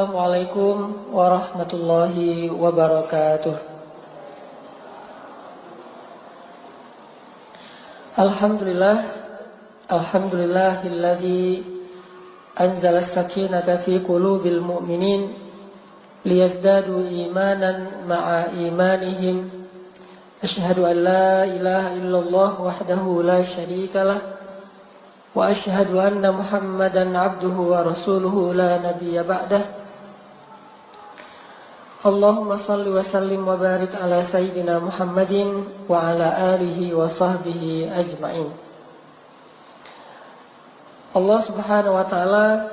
Assalamualaikum warahmatullahi wabarakatuh. Alhamdulillahilladzi anzala as-sakinata fi qulubil mu'minin liyazdadu imanan ma'a imanihim. Asyhadu an la ilaha illallah wahdahu la syarikalah wa asyhadu anna Muhammadan abduhu wa rasuluhu la nabiyya ba'dah. Allahumma salli wa sallim wa barik ala sayyidina Muhammadin wa ala alihi wa sahbihi ajma'in. Allah Subhanahu wa ta'ala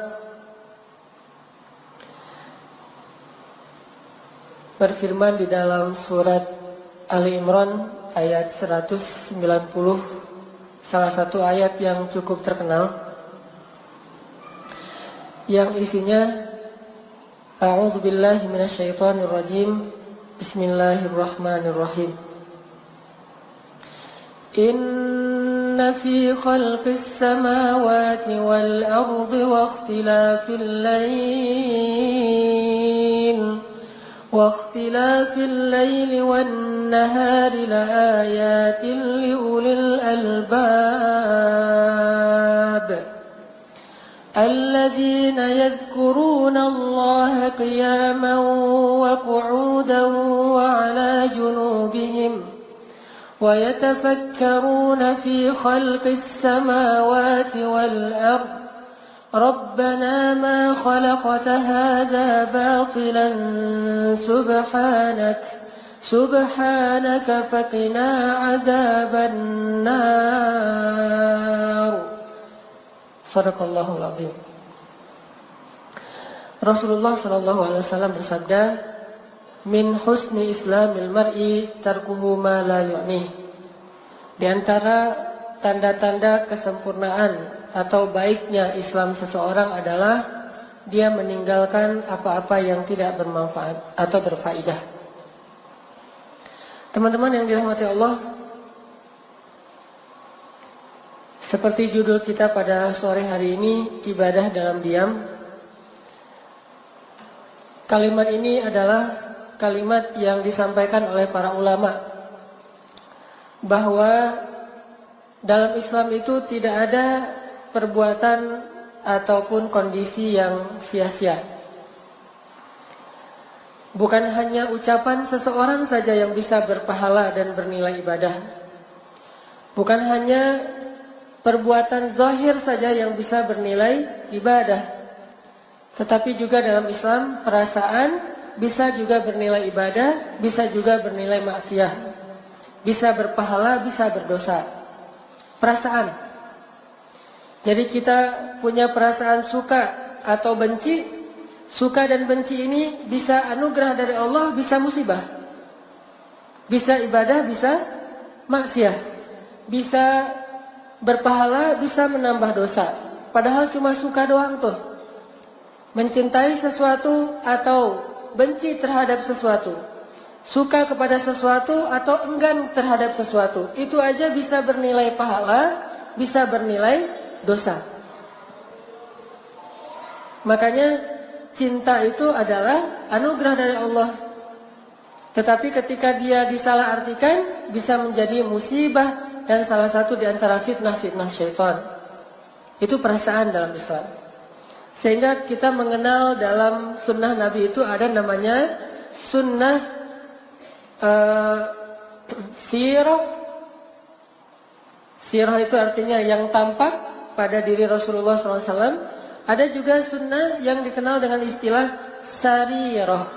berfirman di dalam surat Ali Imran ayat 190, salah satu ayat yang cukup terkenal, yang isinya A'udzu billahi minasyaitonir rajim. Bismillahirrahmanirrahim. Inna fi khalqis samawati wal ardi wa ikhtilafil layli wan nahari laayatin liulil albab. الذين يذكرون الله قياما وقعودا وعلى جنوبهم ويتفكرون في خلق السماوات والأرض ربنا ما خلقت هذا باطلا سبحانك فقنا عذاب النار. Sadaqallahul azim. Rasulullah sallallahu alaihi wasallam bersabda, "Min husni islamil mar'i tarkuhu ma la yu'nih." Di antara tanda-tanda kesempurnaan atau baiknya Islam seseorang adalah dia meninggalkan apa-apa yang tidak bermanfaat atau berfaedah. Teman-teman yang dirahmati Allah, seperti judul kita pada sore hari ini, ibadah dalam diam. Kalimat ini adalah kalimat yang disampaikan oleh para ulama, bahwa dalam Islam itu tidak ada perbuatan ataupun kondisi yang sia-sia. Bukan hanya ucapan seseorang saja yang bisa berpahala dan bernilai ibadah. Bukan hanya perbuatan zahir saja yang bisa bernilai ibadah, tetapi juga dalam Islam perasaan bisa juga bernilai ibadah, bisa juga bernilai maksiat, bisa berpahala, bisa berdosa. Perasaan. Jadi kita punya perasaan suka atau benci. Suka dan benci ini bisa anugerah dari Allah, bisa musibah. Bisa ibadah, bisa maksiat. Bisa berpahala, bisa menambah dosa. Padahal cuma suka doang tuh. Mencintai sesuatu atau benci terhadap sesuatu, suka kepada sesuatu atau enggan terhadap sesuatu, itu aja bisa bernilai pahala, bisa bernilai dosa. Makanya cinta itu adalah anugerah dari Allah. Tetapi ketika dia disalahartikan, bisa menjadi musibah dan salah satu di antara fitnah-fitnah syaitan. Itu perasaan dalam Islam. Sehingga kita mengenal dalam sunnah Nabi itu ada namanya sunnah sirah. Sirah itu artinya yang tampak pada diri Rasulullah SAW. Ada juga sunnah yang dikenal dengan istilah sarirah.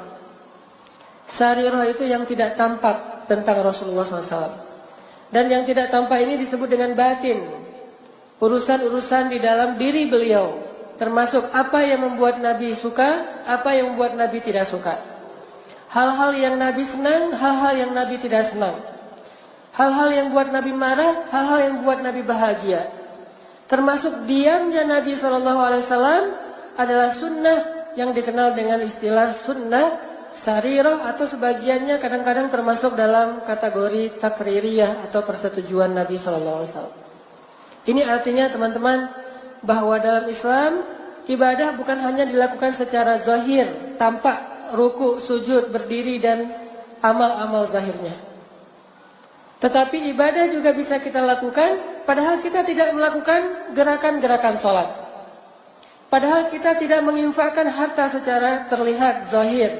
Sarirah itu yang tidak tampak tentang Rasulullah SAW. Dan yang tidak tampak ini disebut dengan batin. Urusan-urusan di dalam diri beliau. Termasuk apa yang membuat Nabi suka, apa yang membuat Nabi tidak suka. Hal-hal yang Nabi senang, hal-hal yang Nabi tidak senang. Hal-hal yang buat Nabi marah, hal-hal yang membuat Nabi bahagia. Termasuk diamnya Nabi SAW adalah sunnah yang dikenal dengan istilah sunnah sarirah, atau sebagiannya kadang-kadang termasuk dalam kategori takririyah atau persetujuan Nabi SAW. Ini artinya teman-teman bahwa dalam Islam ibadah bukan hanya dilakukan secara zahir, tampak, ruku, sujud, berdiri, dan amal-amal zahirnya. Tetapi ibadah juga bisa kita lakukan padahal kita tidak melakukan gerakan-gerakan sholat. Padahal kita tidak menginfakkan harta secara terlihat zahir,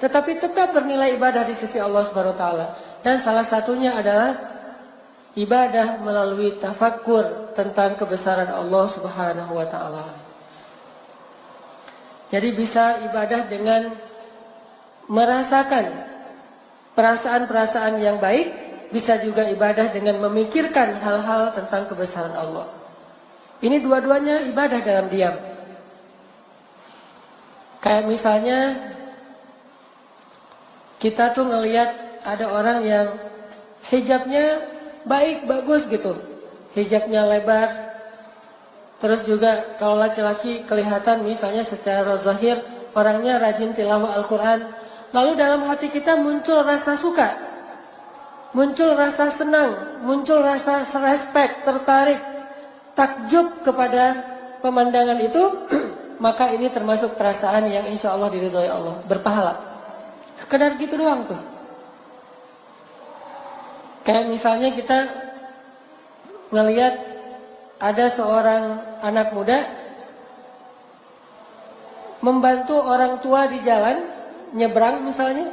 tetapi tetap bernilai ibadah di sisi Allah Subhanahu wa taala. Dan salah satunya adalah ibadah melalui tafakkur tentang kebesaran Allah Subhanahu wa taala. Jadi bisa ibadah dengan merasakan perasaan-perasaan yang baik, bisa juga ibadah dengan memikirkan hal-hal tentang kebesaran Allah. Ini dua-duanya ibadah dalam diam. Kayak misalnya kita tuh ngelihat ada orang yang hijabnya baik, bagus gitu. Hijabnya lebar. Terus juga kalau laki-laki kelihatan misalnya secara zahir orangnya rajin tilawah Al-Quran. Lalu dalam hati kita muncul rasa suka, muncul rasa senang, muncul rasa respect, tertarik, takjub kepada pemandangan itu, maka ini termasuk perasaan yang insya Allah diridhoi Allah, berpahala. Sekedar gitu doang tuh. Kayak misalnya kita ngelihat ada seorang anak muda membantu orang tua di jalan, nyebrang misalnya,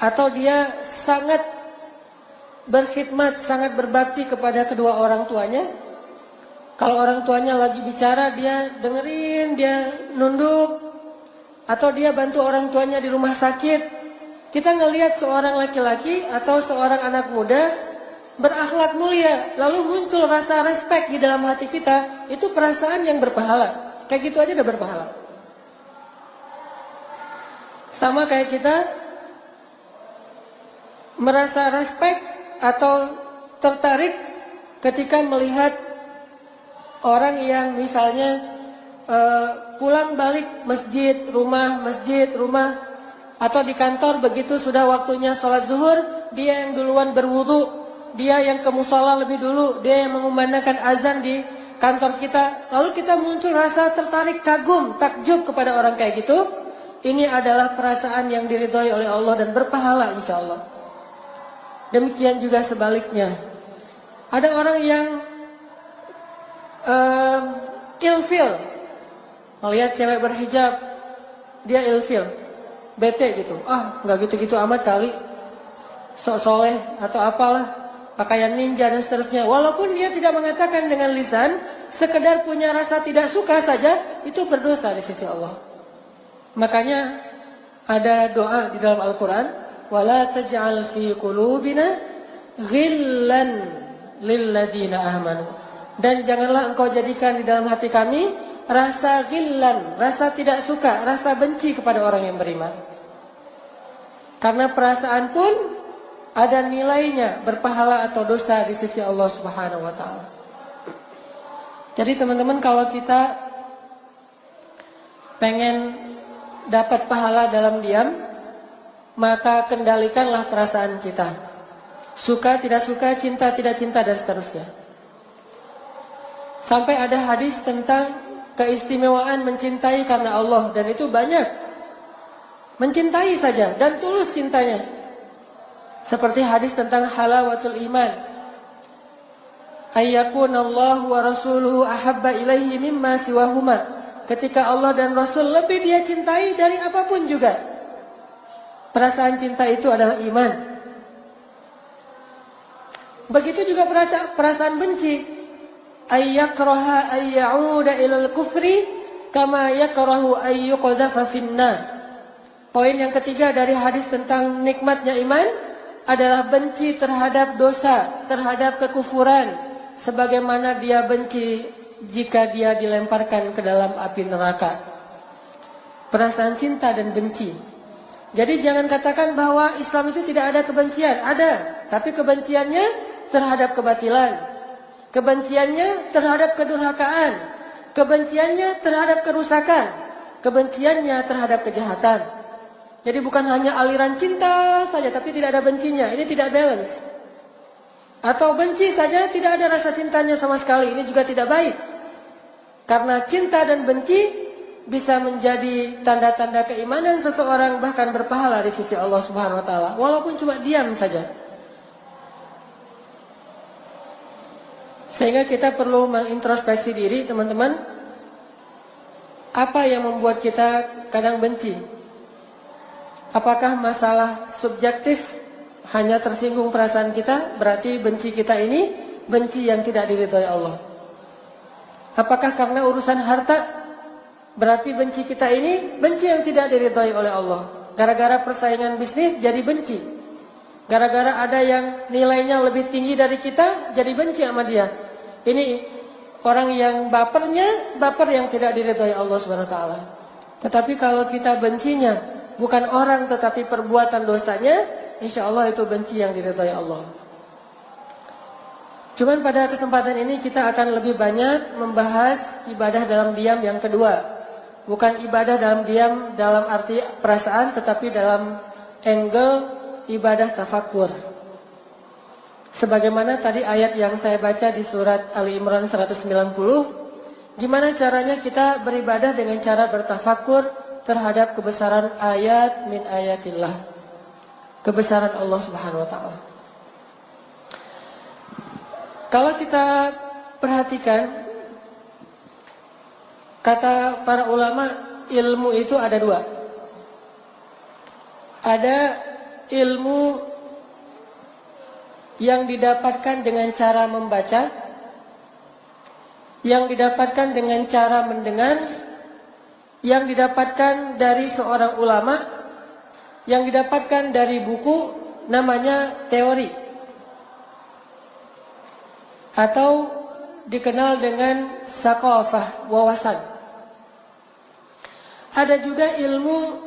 atau dia sangat berkhidmat, sangat berbakti kepada kedua orang tuanya. Kalau orang tuanya lagi bicara, dia dengerin, dia nunduk, atau dia bantu orang tuanya di rumah sakit. Kita ngelihat seorang laki-laki atau seorang anak muda berakhlak mulia, lalu muncul rasa respek di dalam hati kita, itu perasaan yang berpahala. Kayak gitu aja udah berpahala. Sama kayak kita merasa respek atau tertarik ketika melihat orang yang misalnya pulang balik masjid, rumah, atau di kantor begitu sudah waktunya sholat zuhur, dia yang duluan berwudu, dia yang ke musola lebih dulu, dia yang mengumandangkan azan di kantor kita. Lalu kita muncul rasa tertarik, kagum, takjub kepada orang kayak gitu. Ini adalah perasaan yang diridhoi oleh Allah dan berpahala insya Allah. Demikian juga sebaliknya. Ada orang yang ilfil, melihat cewek berhijab, dia ilfil, bete gitu. Nggak gitu-gitu amat kali, sok soleh atau apalah, pakaian ninja dan seterusnya. Walaupun dia tidak mengatakan dengan lisan, sekedar punya rasa tidak suka saja, itu berdosa di sisi Allah. Makanya ada doa di dalam Al-Quran, wala taj'al fi qulubina ghillan lilladzina amanu. Dan janganlah engkau jadikan di dalam hati kami rasa ghillan, rasa tidak suka, rasa benci kepada orang yang beriman. Karena perasaan pun ada nilainya, berpahala atau dosa di sisi Allah Subhanahu wa taala. Jadi teman-teman, kalau kita pengen dapat pahala dalam diam, maka kendalikanlah perasaan kita. Suka tidak suka, cinta tidak cinta, dan seterusnya. Sampai ada hadis tentang keistimewaan mencintai karena Allah, dan itu banyak. Mencintai saja dan tulus cintanya. Seperti hadis tentang halawatul iman. Ayyakunallahu wa rasuluhu ahabba ilaihi mimma siwahuma. Ketika Allah dan Rasul lebih dia cintai dari apapun juga. Perasaan cinta itu adalah iman. Begitu juga perasaan benci. Ayyakraha ayyauda ilal kufri kama yakrahu ayyuqadhafa finnar. Poin yang ketiga dari hadis tentang nikmatnya iman adalah benci terhadap dosa, terhadap kekufuran, sebagaimana dia benci jika dia dilemparkan ke dalam api neraka. Perasaan cinta dan benci. Jadi jangan katakan bahwa Islam itu tidak ada kebencian. Ada, tapi kebenciannya terhadap kebatilan, kebenciannya terhadap kedurhakaan, kebenciannya terhadap kerusakan, kebenciannya terhadap kejahatan. Jadi bukan hanya aliran cinta saja tapi tidak ada bencinya. Ini tidak balance. Atau benci saja tidak ada rasa cintanya sama sekali. Ini juga tidak baik. Karena cinta dan benci bisa menjadi tanda-tanda keimanan seseorang, bahkan berpahala di sisi Allah Subhanahu wa taala, walaupun cuma diam saja. Sehingga kita perlu mengintrospeksi diri, teman-teman. Apa yang membuat kita kadang benci? Apakah masalah subjektif, hanya tersinggung perasaan kita, berarti benci kita ini benci yang tidak diridhoi Allah? Apakah karena urusan harta, berarti benci kita ini benci yang tidak diridhoi oleh Allah? Gara-gara persaingan bisnis jadi benci. Gara-gara ada yang nilainya lebih tinggi dari kita, jadi benci sama dia. Ini orang yang baper yang tidak diridhoi Allah Subhanahu wa taala. Tetapi kalau kita bencinya bukan orang tetapi perbuatan dosanya, insya Allah itu benci yang diridhoi Allah. Cuman pada kesempatan ini kita akan lebih banyak membahas ibadah dalam diam yang kedua. Bukan ibadah dalam diam dalam arti perasaan, tetapi dalam angle ibadah tafakkur. Sebagaimana tadi ayat yang saya baca di surat Ali Imran 190, gimana caranya kita beribadah dengan cara bertafakkur terhadap kebesaran ayat min ayatillah, kebesaran Allah Subhanahu wa taala. Kalau kita perhatikan, kata para ulama, ilmu itu ada dua. Ada ilmu yang didapatkan dengan cara membaca, yang didapatkan dengan cara mendengar, yang didapatkan dari seorang ulama, yang didapatkan dari buku, namanya teori, atau dikenal dengan saqafah, wawasan. Ada juga ilmu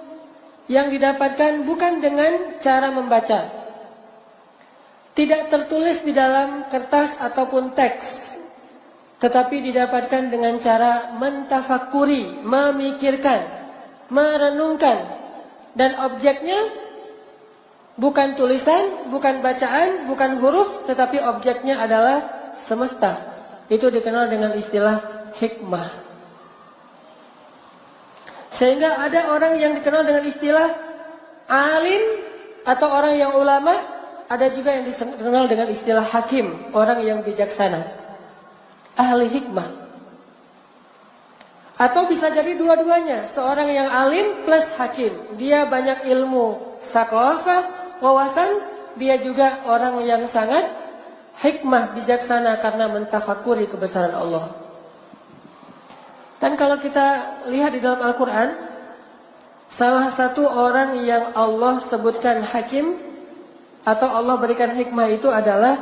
yang didapatkan bukan dengan cara membaca, tidak tertulis di dalam kertas ataupun teks, tetapi didapatkan dengan cara mentafakuri, memikirkan, merenungkan, dan objeknya bukan tulisan, bukan bacaan, bukan huruf, tetapi objeknya adalah semesta. Itu dikenal dengan istilah hikmah. Sehingga ada orang yang dikenal dengan istilah alim atau orang yang ulama, ada juga yang dikenal dengan istilah hakim, orang yang bijaksana, ahli hikmah. Atau bisa jadi dua-duanya, seorang yang alim plus hakim. Dia banyak ilmu saqafah, wawasan, dia juga orang yang sangat hikmah, bijaksana karena mentafakuri kebesaran Allah. Dan kalau kita lihat di dalam Al-Quran, salah satu orang yang Allah sebutkan hakim atau Allah berikan hikmah itu adalah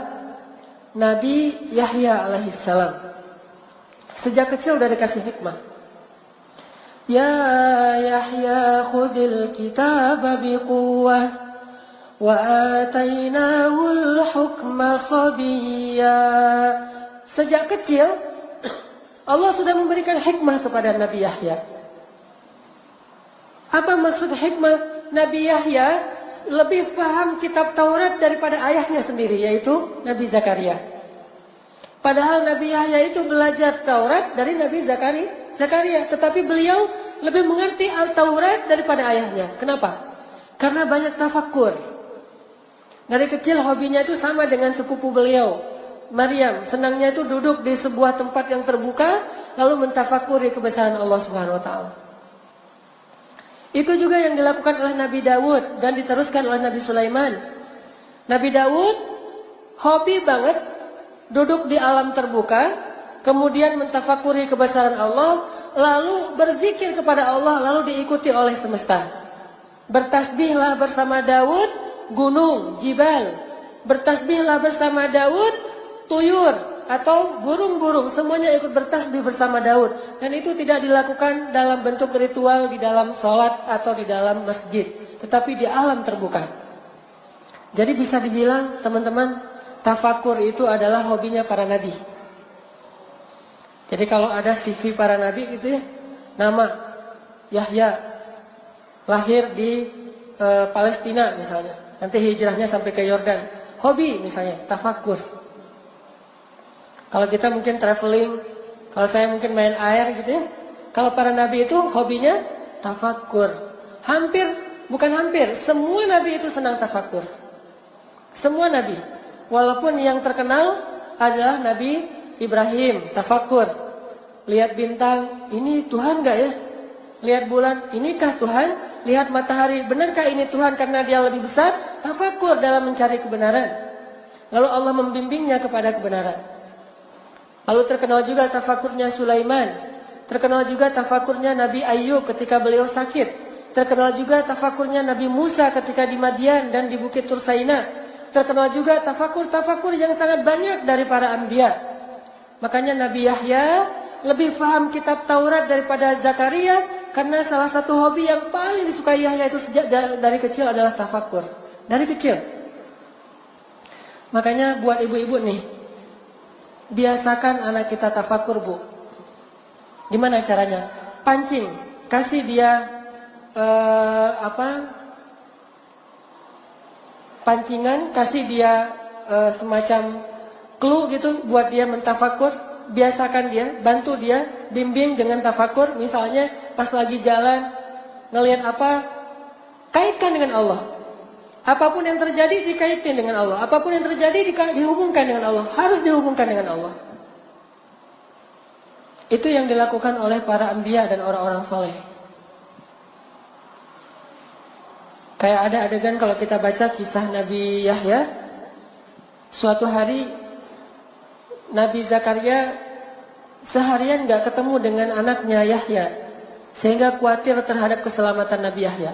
Nabi Yahya alaihissalam. Sejak kecil udah dikasih hikmah. Ya Yahya khudil kitaba biquwah wa atainahul hukma sabiyya. Sejak kecil Allah sudah memberikan hikmah kepada Nabi Yahya. Apa maksud hikmah? Nabi Yahya lebih paham kitab Taurat daripada ayahnya sendiri, yaitu Nabi Zakaria. Padahal Nabi Yahya itu belajar Taurat dari Nabi Zakaria, tetapi beliau lebih mengerti Al-Taurat daripada ayahnya. Kenapa? Karena banyak tafakkur. Dari kecil hobinya itu sama dengan sepupu beliau, Maryam. Senangnya itu duduk di sebuah tempat yang terbuka, lalu mentafakuri kebesaran Allah Subhanahu wa taala. Itu juga yang dilakukan oleh Nabi Daud dan diteruskan oleh Nabi Sulaiman. Nabi Daud hobi banget duduk di alam terbuka, kemudian mentafakuri kebesaran Allah, lalu berzikir kepada Allah, lalu diikuti oleh semesta. Bertasbihlah bersama Daud gunung, jibal. Bertasbihlah bersama Daud tuyur atau burung-burung, semuanya ikut bertasbih bersama Daud. Dan itu tidak dilakukan dalam bentuk ritual di dalam sholat atau di dalam masjid, tetapi di alam terbuka. Jadi bisa dibilang teman-teman, tafakur itu adalah hobinya para nabi. Jadi kalau ada CV para nabi gitu ya, nama Yahya, lahir di Palestina misalnya, nanti hijrahnya sampai ke Yordan. Hobi misalnya tafakur. Kalau kita mungkin traveling, kalau saya mungkin main air gitu ya. Kalau para nabi itu hobinya tafakur. Bukan hampir, semua nabi itu senang tafakur. Semua nabi. Walaupun yang terkenal adalah Nabi Ibrahim, tafakur. Lihat bintang, ini Tuhan gak ya? Lihat bulan, inikah Tuhan? Lihat matahari, benarkah ini Tuhan karena dia lebih besar? Tafakur dalam mencari kebenaran. Lalu Allah membimbingnya kepada kebenaran. Lalu terkenal juga tafakurnya Sulaiman. Terkenal juga tafakurnya Nabi Ayub ketika beliau sakit. Terkenal juga tafakurnya Nabi Musa ketika di Madian dan di Bukit Tursaina. Terkenal juga tafakur yang sangat banyak dari para anbiya. Makanya Nabi Yahya lebih paham kitab Taurat daripada Zakaria, karena salah satu hobi yang paling disukai Yahya itu sejak dari kecil adalah tafakur. Dari kecil. Makanya buat ibu-ibu nih, biasakan anak kita tafakur, Bu. Gimana caranya? Pancing, kasih dia pancingan, kasih dia semacam clue gitu buat dia mentafakur. Biasakan dia, bantu dia, bimbing dengan tafakur. Misalnya pas lagi jalan, ngelihat apa, kaitkan dengan Allah. Apapun yang terjadi dikaitkan dengan Allah. Apapun yang terjadi dihubungkan dengan Allah. Harus dihubungkan dengan Allah. Itu yang dilakukan oleh para anbiya dan orang-orang soleh. Kayak ada adegan kalau kita baca kisah Nabi Yahya. Suatu hari Nabi Zakaria seharian gak ketemu dengan anaknya Yahya, sehingga khawatir terhadap keselamatan Nabi Yahya.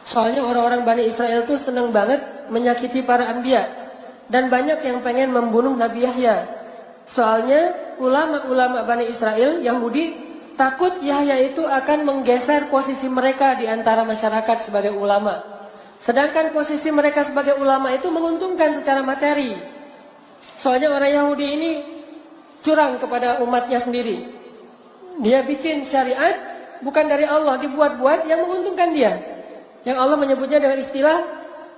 Soalnya orang-orang Bani Israel tuh senang banget menyakiti para anbiya, dan banyak yang pengen membunuh Nabi Yahya. Soalnya ulama-ulama Bani Israel, Yahudi, takut Yahya itu akan menggeser posisi mereka di antara masyarakat sebagai ulama. Sedangkan posisi mereka sebagai ulama itu menguntungkan secara materi. Soalnya orang Yahudi ini curang kepada umatnya sendiri. Dia bikin syariat bukan dari Allah, dibuat-buat yang menguntungkan dia. Yang Allah menyebutnya dengan istilah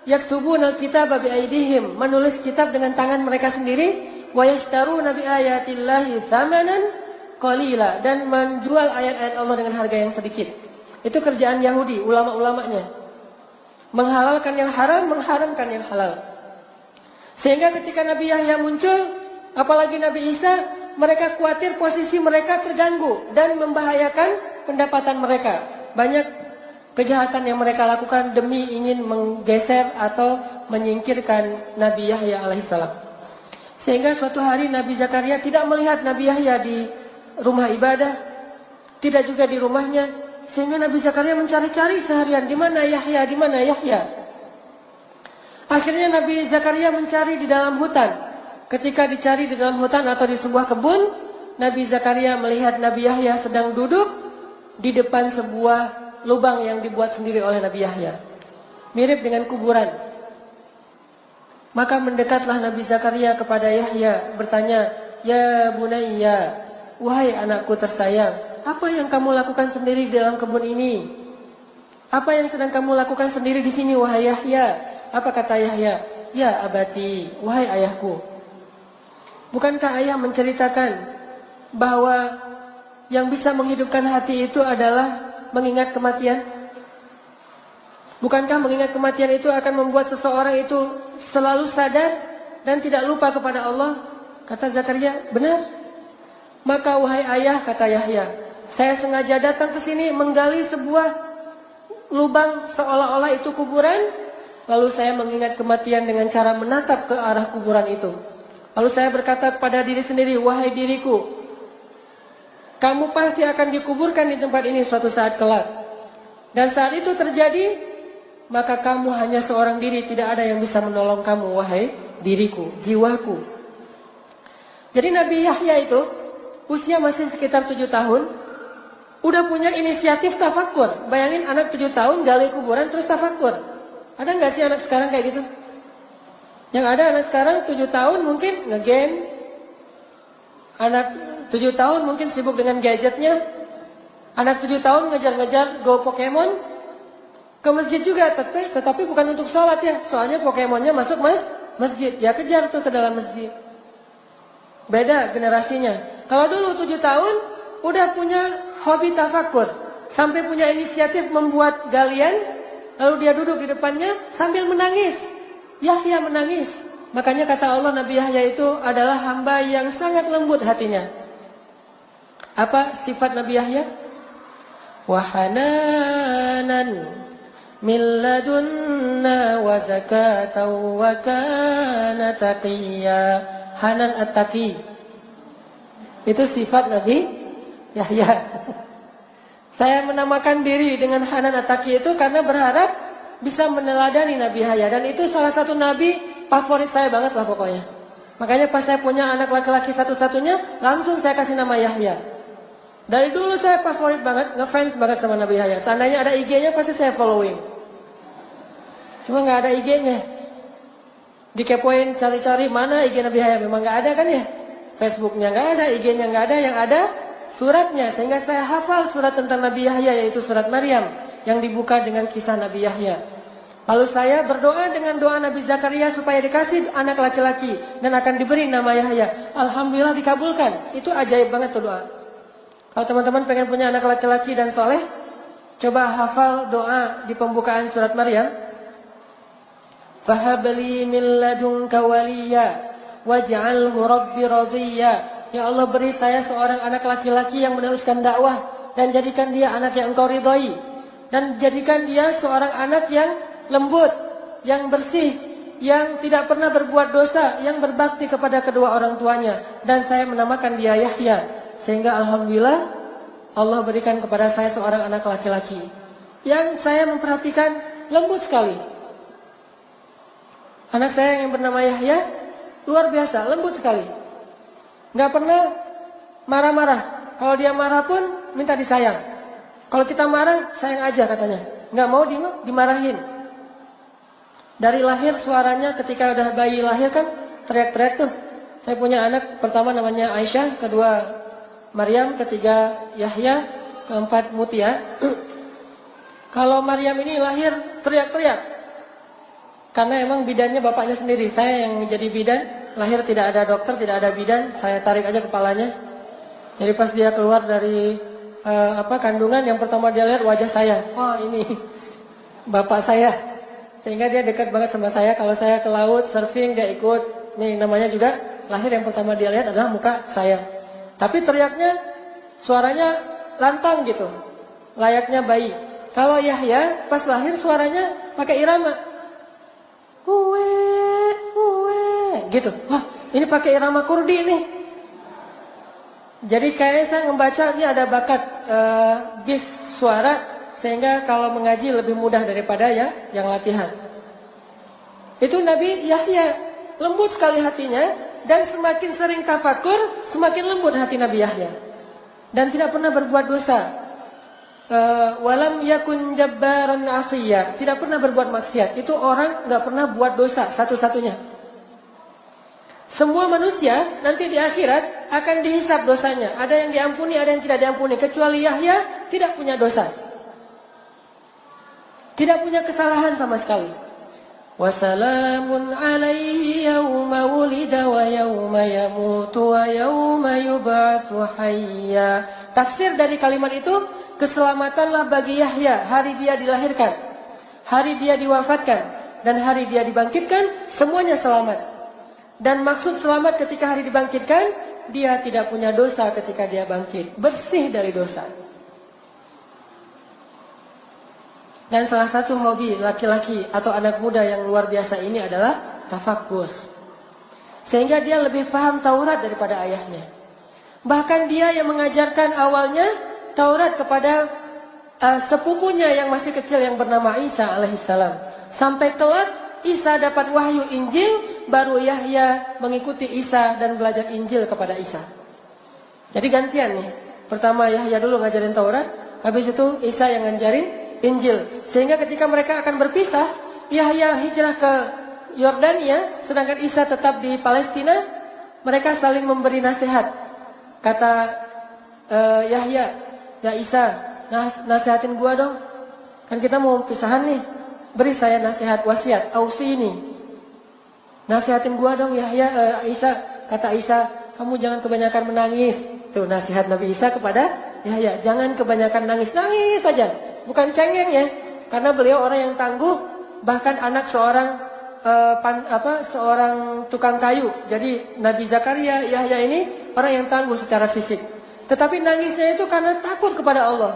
yaktubunal kitaba biaidihim, menulis kitab dengan tangan mereka sendiri, wa yashtaruna bi ayatillahi tsamanan qalila, dan menjual ayat-ayat Allah dengan harga yang sedikit. Itu kerjaan Yahudi, ulama-ulamanya. Menghalalkan yang haram, mengharamkan yang halal. Sehingga ketika Nabi Yahya muncul, apalagi Nabi Isa, mereka khawatir posisi mereka terganggu dan membahayakan pendapatan mereka. Banyak kejahatan yang mereka lakukan demi ingin menggeser atau menyingkirkan Nabi Yahya alaihissalam. Sehingga suatu hari Nabi Zakaria tidak melihat Nabi Yahya di rumah ibadah, tidak juga di rumahnya. Sehingga Nabi Zakaria mencari-cari seharian, di mana Yahya, di mana Yahya. Akhirnya Nabi Zakaria mencari di dalam hutan. Ketika dicari di dalam hutan atau di sebuah kebun, Nabi Zakaria melihat Nabi Yahya sedang duduk di depan sebuah lubang yang dibuat sendiri oleh Nabi Yahya, mirip dengan kuburan. Maka mendekatlah Nabi Zakaria kepada Yahya, bertanya, "Ya bunayya, wahai anakku tersayang, apa yang kamu lakukan sendiri di dalam kebun ini? Apa yang sedang kamu lakukan sendiri di sini, wahai Yahya?" Apa kata Yahya? "Ya abati, wahai ayahku. Bukankah ayah menceritakan bahwa yang bisa menghidupkan hati itu adalah mengingat kematian? Bukankah mengingat kematian itu akan membuat seseorang itu selalu sadar dan tidak lupa kepada Allah?" Kata Zakaria, "Benar. Maka wahai ayah," kata Yahya, "saya sengaja datang ke sini menggali sebuah lubang seolah-olah itu kuburan. Lalu saya mengingat kematian dengan cara menatap ke arah kuburan itu. Lalu saya berkata kepada diri sendiri, wahai diriku, kamu pasti akan dikuburkan di tempat ini suatu saat kelak. Dan saat itu terjadi, maka kamu hanya seorang diri, tidak ada yang bisa menolong kamu, wahai diriku, jiwaku." Jadi Nabi Yahya itu usia masih sekitar 7 tahun, udah punya inisiatif tafakur. Bayangin anak 7 tahun gali kuburan terus tafakur. Ada nggak sih anak sekarang kayak gitu? Yang ada anak sekarang 7 tahun mungkin nge-game. Anak 7 tahun mungkin sibuk dengan gadgetnya. Anak 7 tahun ngejar-ngejar Go Pokemon. Ke masjid juga, tetapi bukan untuk sholat ya. Soalnya Pokemonnya masuk masjid. Ya kejar tuh ke dalam masjid. Beda generasinya. Kalau dulu 7 tahun udah punya hobi tafakur, sampai punya inisiatif membuat galian, lalu dia duduk di depannya sambil menangis. Yahya menangis. Makanya kata Allah, Nabi Yahya itu adalah hamba yang sangat lembut hatinya. Apa sifat Nabi Yahya? Wahananan min ladunna wa zakatan wa kana taqiyya. Hanan at-taqi. Itu sifat Nabi Yahya. Saya menamakan diri dengan Hanan at-taqi itu karena berharap bisa meneladani Nabi Yahya. Dan itu salah satu nabi favorit saya banget lah pokoknya. Makanya pas saya punya anak laki-laki satu-satunya, langsung saya kasih nama Yahya. Dari dulu saya favorit banget, ngefans banget sama Nabi Yahya. Seandainya ada IG-nya pasti saya following. Cuma nggak ada IG-nya. Dikepoin cari-cari mana IG Nabi Yahya, memang nggak ada kan ya. Facebooknya nggak ada, IG-nya nggak ada, yang ada suratnya. Sehingga saya hafal surat tentang Nabi Yahya, yaitu surat Maryam yang dibuka dengan kisah Nabi Yahya. Lalu saya berdoa dengan doa Nabi Zakaria supaya dikasih anak laki-laki dan akan diberi nama Yahya. Alhamdulillah dikabulkan. Itu ajaib banget tuh doa. Kalau teman-teman pengen punya anak laki-laki dan soleh, coba hafal doa di pembukaan surat Maryam. Fahabli min ladunka waliya waj'alhu rabbi radiyya. Ya Allah, beri saya seorang anak laki-laki yang meneruskan dakwah dan jadikan dia anak yang Engkau ridhoi, dan jadikan dia seorang anak yang lembut, yang bersih, yang tidak pernah berbuat dosa, yang berbakti kepada kedua orang tuanya. Dan saya menamakan dia Yahya. Sehingga alhamdulillah Allah berikan kepada saya seorang anak laki-laki yang saya memperhatikan lembut sekali. Anak saya yang bernama Yahya luar biasa, lembut sekali. Gak pernah marah-marah. Kalau dia marah pun minta disayang. Kalau kita marah, sayang aja katanya. Gak mau dimarahin. Dari lahir suaranya ketika udah bayi lahir kan teriak-teriak tuh. Saya punya anak pertama namanya Aisyah, kedua Maryam, ketiga Yahya, keempat Mutia. Kalau Maryam ini lahir teriak-teriak. Karena emang bidannya bapaknya sendiri. Saya yang menjadi bidan, lahir tidak ada dokter, tidak ada bidan, saya tarik aja kepalanya. Jadi pas dia keluar dari kandungan, yang pertama dia lihat wajah saya. Wah, ini bapak saya. Sehingga dia dekat banget sama saya. Kalau saya ke laut, surfing, dia ikut. Nih namanya juga, lahir yang pertama dia lihat adalah muka saya. Tapi teriaknya, suaranya lantang gitu. Layaknya bayi. Kalau Yahya, pas lahir suaranya pakai irama. Gitu. Wah, ini pakai irama Kurdi nih. Jadi kayaknya saya membaca ini ada bakat gift suara, sehingga kalau mengaji lebih mudah daripada yang latihan. Itu Nabi Yahya, lembut sekali hatinya, dan semakin sering tafakur, semakin lembut hati Nabi Yahya. Dan tidak pernah berbuat dosa. Walam yakun jabbaran asiyya, tidak pernah berbuat maksiat. Itu orang nggak pernah buat dosa satu-satunya. Semua manusia nanti di akhirat akan dihisab dosanya. Ada yang diampuni, ada yang tidak diampuni. Kecuali Yahya tidak punya dosa, tidak punya kesalahan sama sekali. Wassalamun alaihi yawma wulida wa yawma yamutu wa yawma yub'atsu hayya. Tafsir dari kalimat itu, keselamatanlah bagi Yahya hari dia dilahirkan, hari dia diwafatkan, dan hari dia dibangkitkan, semuanya selamat. Dan maksud selamat ketika hari dibangkitkan, dia tidak punya dosa ketika dia bangkit, bersih dari dosa. Dan salah satu hobi laki-laki atau anak muda yang luar biasa ini adalah tafakur. Sehingga dia lebih paham Taurat daripada ayahnya. Bahkan dia yang mengajarkan awalnya Taurat kepada sepupunya yang masih kecil yang bernama Isa alaihissalam. Sampai kelak Isa dapat wahyu Injil, baru Yahya mengikuti Isa dan belajar Injil kepada Isa. Jadi gantian nih. Pertama Yahya dulu ngajarin Taurat, habis itu Isa yang ngajarin Injil. Sehingga ketika mereka akan berpisah, Yahya hijrah ke Yordania, sedangkan Isa tetap di Palestina. Mereka saling memberi nasihat. Kata Yahya, ya Isa, nasihatin gua dong. Kan kita mau pisahan nih. Beri saya nasihat, wasiat, ausi ini. Nasihatin gua dong Yahya, Isa. Kata Isa, kamu jangan kebanyakan menangis. Tuh nasihat Nabi Isa kepada Yahya, jangan kebanyakan nangis saja, bukan cengeng ya, karena beliau orang yang tangguh, bahkan anak seorang seorang tukang kayu. Jadi Nabi Zakaria, Yahya ini orang yang tangguh secara fisik, tetapi nangisnya itu karena takut kepada Allah,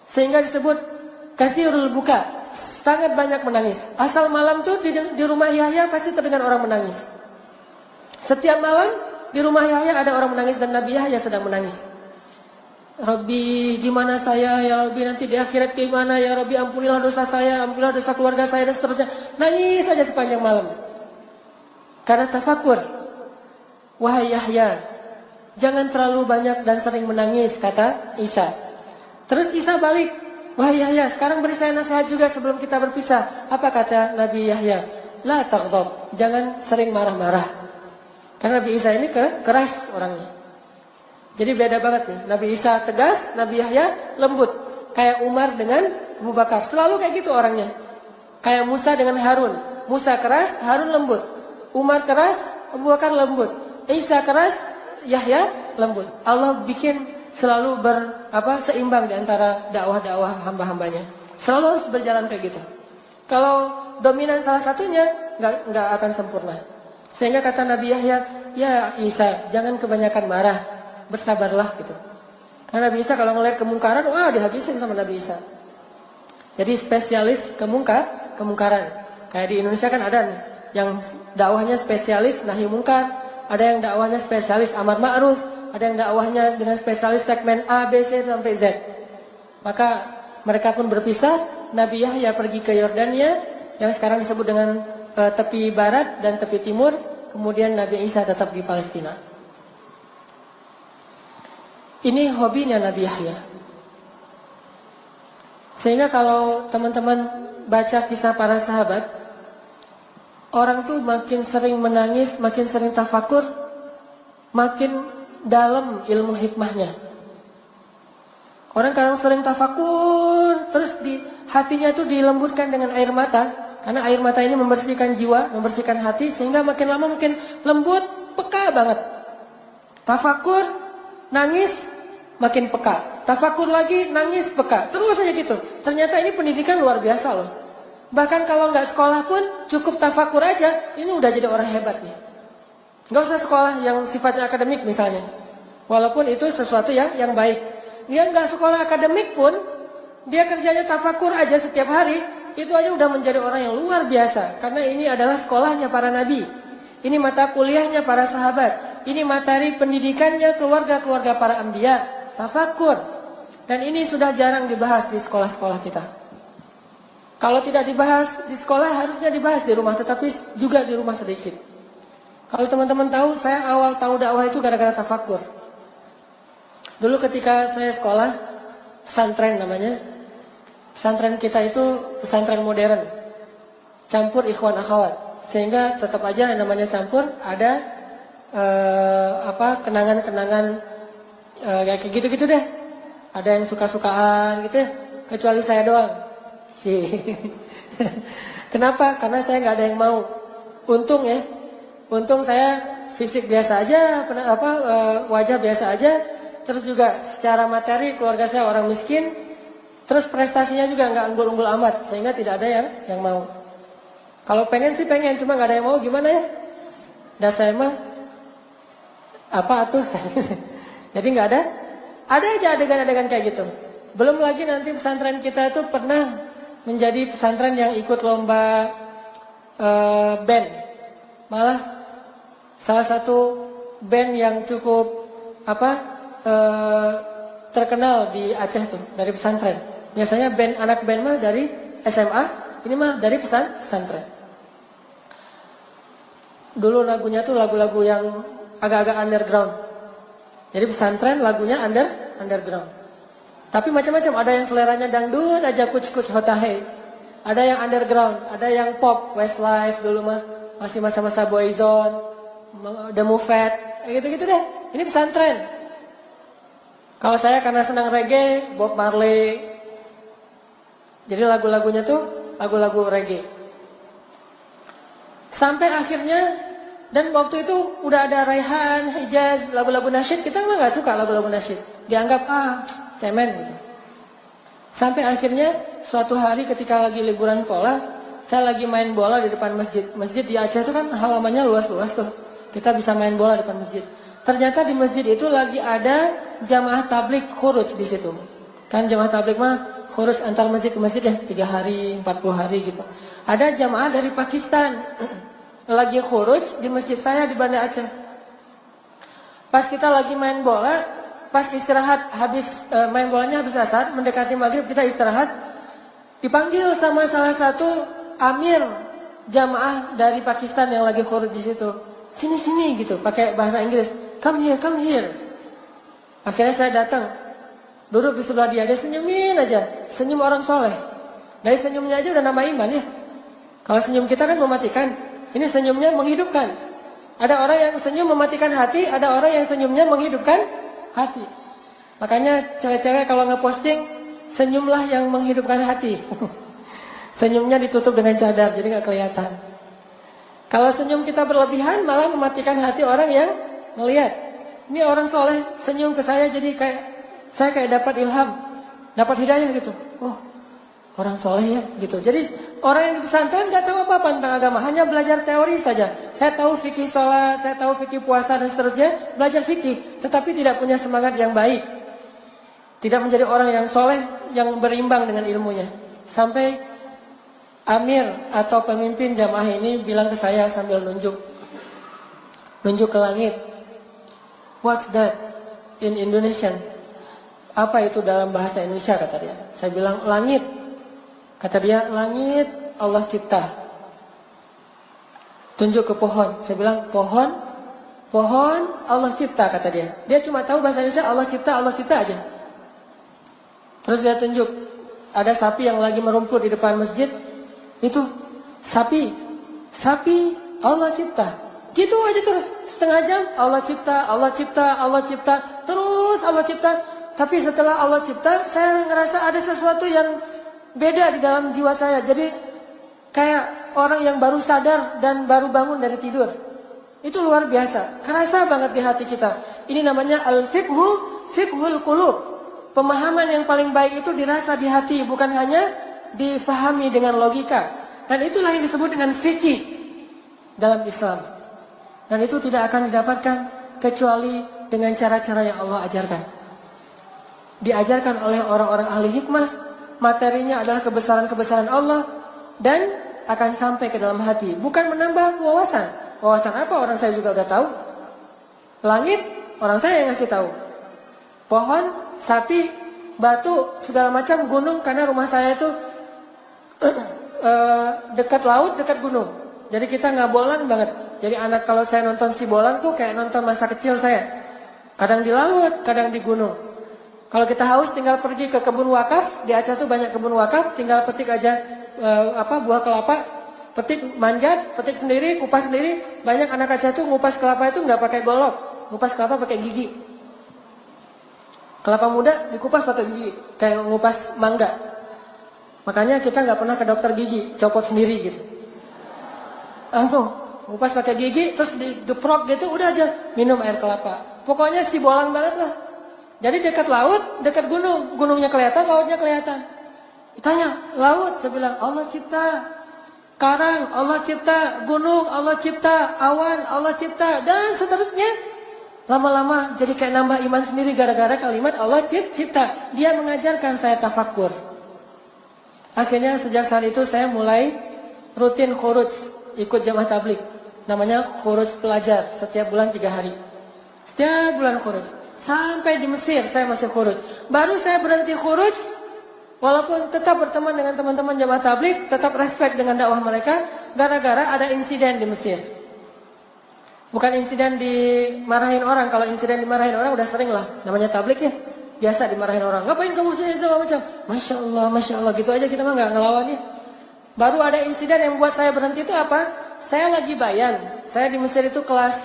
sehingga disebut kasirul buka, sangat banyak menangis. Asal malam tuh di rumah Yahya pasti terdengar orang menangis. Setiap malam di rumah Yahya ada orang menangis dan Nabi Yahya sedang menangis. Rabbi, gimana saya ya Rabbi, nanti di akhirat gimana ya Rabbi, ampunilah dosa saya, ampunilah dosa keluarga saya dan seterusnya. Nangis saja sepanjang malam. Karena tafakur. Wahai Yahya, jangan terlalu banyak dan sering menangis, kata Isa. Terus Isa balik, wahai Yahya, sekarang beri saya nasihat juga sebelum kita berpisah. Apa kata Nabi Yahya? La taghdab, jangan sering marah-marah. Karena Nabi Isa ini keras orangnya. Jadi beda banget nih. Nabi Isa tegas, Nabi Yahya lembut. Kayak Umar dengan Abu Bakar. Selalu kayak gitu orangnya. Kayak Musa dengan Harun. Musa keras, Harun lembut. Umar keras, Abu Bakar lembut. Isa keras, Yahya lembut. Allah bikin selalu seimbang di antara dakwah-dakwah hamba-hambanya. Selalu harus berjalan kayak gitu. Kalau dominan salah satunya, nggak akan sempurna. Sehingga kata Nabi Yahya, ya Isa, jangan kebanyakan marah, bersabarlah gitu. Karena Nabi Isa kalau ngelihat kemungkaran, wah dihabisin sama Nabi Isa. Jadi spesialis kemungkaran. Kayak di Indonesia kan ada nih, yang dakwahnya spesialis nahi mungkar, ada yang dakwahnya spesialis amar ma'ruf, ada yang dakwahnya dengan spesialis segmen A, B, C sampai Z. Maka mereka pun berpisah. Nabi Yahya pergi ke Yordania, yang sekarang disebut dengan tepi barat dan tepi timur. Kemudian Nabi Isa tetap di Palestina. Ini hobinya Nabi Yahya. Sehingga kalau teman-teman baca kisah para sahabat, orang tuh makin sering menangis, makin sering tafakur, makin dalam ilmu hikmahnya. Orang kalau sering tafakur, terus di hatinya tuh dilembutkan dengan air mata. Karena air mata ini membersihkan jiwa, membersihkan hati, sehingga makin lama makin lembut, peka banget. Tafakur, nangis, makin peka. Tafakur lagi, nangis, peka. Terus aja gitu. Ternyata ini pendidikan luar biasa loh. Bahkan kalau nggak sekolah pun, cukup tafakur aja, ini udah jadi orang hebat nih. Nggak usah sekolah yang sifatnya akademik misalnya. Walaupun itu sesuatu yang baik. Dia nggak sekolah akademik pun, dia kerjanya tafakur aja setiap hari, itu aja udah menjadi orang yang luar biasa. Karena ini adalah sekolahnya para nabi. Ini mata kuliahnya para sahabat. Ini materi pendidikannya keluarga-keluarga para anbiya. Tafakur. Dan ini sudah jarang dibahas di sekolah-sekolah kita. Kalau tidak dibahas di sekolah, harusnya dibahas di rumah. Tetapi juga di rumah sedikit. Kalau teman-teman tahu, saya awal tahu dakwah itu gara-gara tafakur. Dulu ketika saya sekolah, pesantren namanya. Pesantren kita itu pesantren modern, campur ikhwan akhwat, sehingga tetap aja namanya campur ada kenangan-kenangan kayak gitu-gitu deh. Ada yang suka-sukaan gitu, kecuali saya doang. Kenapa? Karena saya nggak ada yang mau. Untung ya, untung saya fisik biasa aja, wajah biasa aja, terus juga secara materi keluarga saya orang miskin. Terus prestasinya juga nggak unggul-unggul amat, sehingga tidak ada yang mau. Kalau pengen sih pengen, cuma nggak ada yang mau, gimana ya? Dan saya mah apa tuh? Jadi nggak ada. Ada aja adegan-adegan kayak gitu. Belum lagi nanti pesantren kita itu pernah menjadi pesantren yang ikut lomba band. Malah salah satu band yang cukup terkenal di Aceh tuh dari pesantren. Biasanya anak band mah dari SMA, ini mah dari pesantren. Dulu lagunya tuh lagu-lagu yang agak-agak underground. Jadi pesantren lagunya underground. Tapi macam-macam, ada yang seleranya dangdut aja kuc-kuc hotahe. Ada yang underground, ada yang pop, Westlife dulu mah masih masa-masa Boyzone, The Moved, gitu-gitu deh. Ini pesantren. Kalau saya karena senang reggae, Bob Marley. Jadi lagu-lagunya tuh lagu-lagu reggae. Sampai akhirnya Dan waktu itu udah ada Raihan, Hijaz, lagu-lagu nasyid. Kita mah nggak suka lagu-lagu nasyid. Dianggap cemen gitu. Sampai akhirnya suatu hari ketika lagi liburan sekolah, saya lagi main bola di depan masjid. Masjid di Aceh itu kan halamannya luas-luas tuh. Kita bisa main bola di depan masjid. Ternyata di masjid itu lagi ada jamaah tabligh khuruj di situ. Kan jamaah tabligh mah khuruj antar masjid ke masjid ya 3 hari, 40 hari gitu. Ada jamaah dari Pakistan lagi khuruj di masjid saya di Banda Aceh. Pas kita lagi main bola, pas istirahat habis main bolanya habis asar, mendekati maghrib kita istirahat, dipanggil sama salah satu amir jamaah dari Pakistan yang lagi khuruj di situ. Sini gitu, pakai bahasa Inggris. Come here. Akhirnya saya datang, duduk di sebelah dia senyumin aja, senyum orang soleh. Dari senyumnya aja udah nambah iman ya. Kalau senyum kita kan mematikan. Ini senyumnya menghidupkan. Ada orang yang senyum mematikan hati, ada orang yang senyumnya menghidupkan hati. Makanya cewek-cewek kalau ngeposting, senyumlah yang menghidupkan hati. Senyumnya ditutup dengan cadar, jadi gak kelihatan. Kalau senyum kita berlebihan, malah mematikan hati orang yang melihat. Ini orang soleh, senyum ke saya, jadi saya kayak dapat ilham, dapat hidayah gitu. Oh, orang soleh ya gitu. Jadi orang yang di pesantren gak tahu apa-apa tentang agama, hanya belajar teori saja. Saya tahu fikih sholat, saya tahu fikih puasa dan seterusnya, belajar fikih, tetapi tidak punya semangat yang baik. Tidak menjadi orang yang soleh, yang berimbang dengan ilmunya. Sampai amir atau pemimpin jamaah ini bilang ke saya sambil nunjuk ke langit. What's that in Indonesian? Apa itu dalam bahasa Indonesia, kata dia. Saya bilang langit. Kata dia, langit Allah cipta. Tunjuk ke pohon. Saya bilang, pohon Allah cipta, kata dia. Dia cuma tahu bahasa Indonesia Allah cipta aja. Terus dia tunjuk, ada sapi yang lagi merumput di depan masjid. Itu sapi Allah cipta. Gitu aja terus, setengah jam Allah cipta, terus Allah cipta. Tapi setelah Allah cipta, saya ngerasa ada sesuatu yang beda di dalam jiwa saya. Jadi kayak orang yang baru sadar dan baru bangun dari tidur. Itu luar biasa. Kerasa banget di hati kita. Ini namanya fiqhul qulub. Pemahaman yang paling baik itu dirasa di hati, bukan hanya difahami dengan logika. Dan itulah yang disebut dengan fikih dalam Islam. Dan itu tidak akan didapatkan kecuali dengan cara-cara yang Allah ajarkan. Diajarkan oleh orang-orang ahli hikmah. Materinya adalah kebesaran-kebesaran Allah dan akan sampai ke dalam hati. Bukan menambah wawasan. Wawasan apa? Orang saya juga udah tahu. Langit, orang saya yang ngasih tahu. Pohon, sapi, batu, segala macam, gunung. Karena rumah saya itu dekat laut, dekat gunung. Jadi kita ngabolan banget. Jadi anak kalau saya nonton si bolang tuh kayak nonton masa kecil saya. Kadang di laut, kadang di gunung. Kalau kita haus tinggal pergi ke kebun wakaf. Di Aceh tuh banyak kebun wakaf. Tinggal petik aja buah kelapa. Petik, manjat, petik sendiri, kupas sendiri. Banyak anak Aceh tuh ngupas kelapa itu nggak pakai golok. Ngupas kelapa pakai gigi. Kelapa muda dikupas pakai gigi. Kayak ngupas mangga. Makanya kita nggak pernah ke dokter gigi. Copot sendiri gitu. Langsung ngupas pakai gigi. Terus digeprok gitu udah aja. Minum air kelapa. Pokoknya si bolang banget lah. Jadi dekat laut, dekat gunung. Gunungnya kelihatan, lautnya kelihatan. Ditanya, laut, saya bilang Allah cipta. Karang, Allah cipta. Gunung, Allah cipta. Awan, Allah cipta. Dan seterusnya. Lama-lama jadi kayak nambah iman sendiri gara-gara kalimat Allah cipta. Dia mengajarkan saya tafakkur. Akhirnya sejak saat itu saya mulai rutin khuruj. Ikut jamaah tabligh. Namanya khuruj pelajar. Setiap bulan 3 hari. Setiap bulan khuruj. Sampai di Mesir saya masih khuruj. Baru saya berhenti khuruj, walaupun tetap berteman dengan teman-teman jamaah tabligh, tetap respect dengan dakwah mereka, gara-gara ada insiden di Mesir. Bukan insiden dimarahin orang. Kalau insiden dimarahin orang udah sering lah. Namanya tabligh ya, biasa dimarahin orang. Ngapain kamu sini segala macam? Masya Allah gitu aja kita mah nggak ngelawan ya. Baru ada insiden yang buat saya berhenti itu apa? Saya lagi bayan. Saya di Mesir itu kelas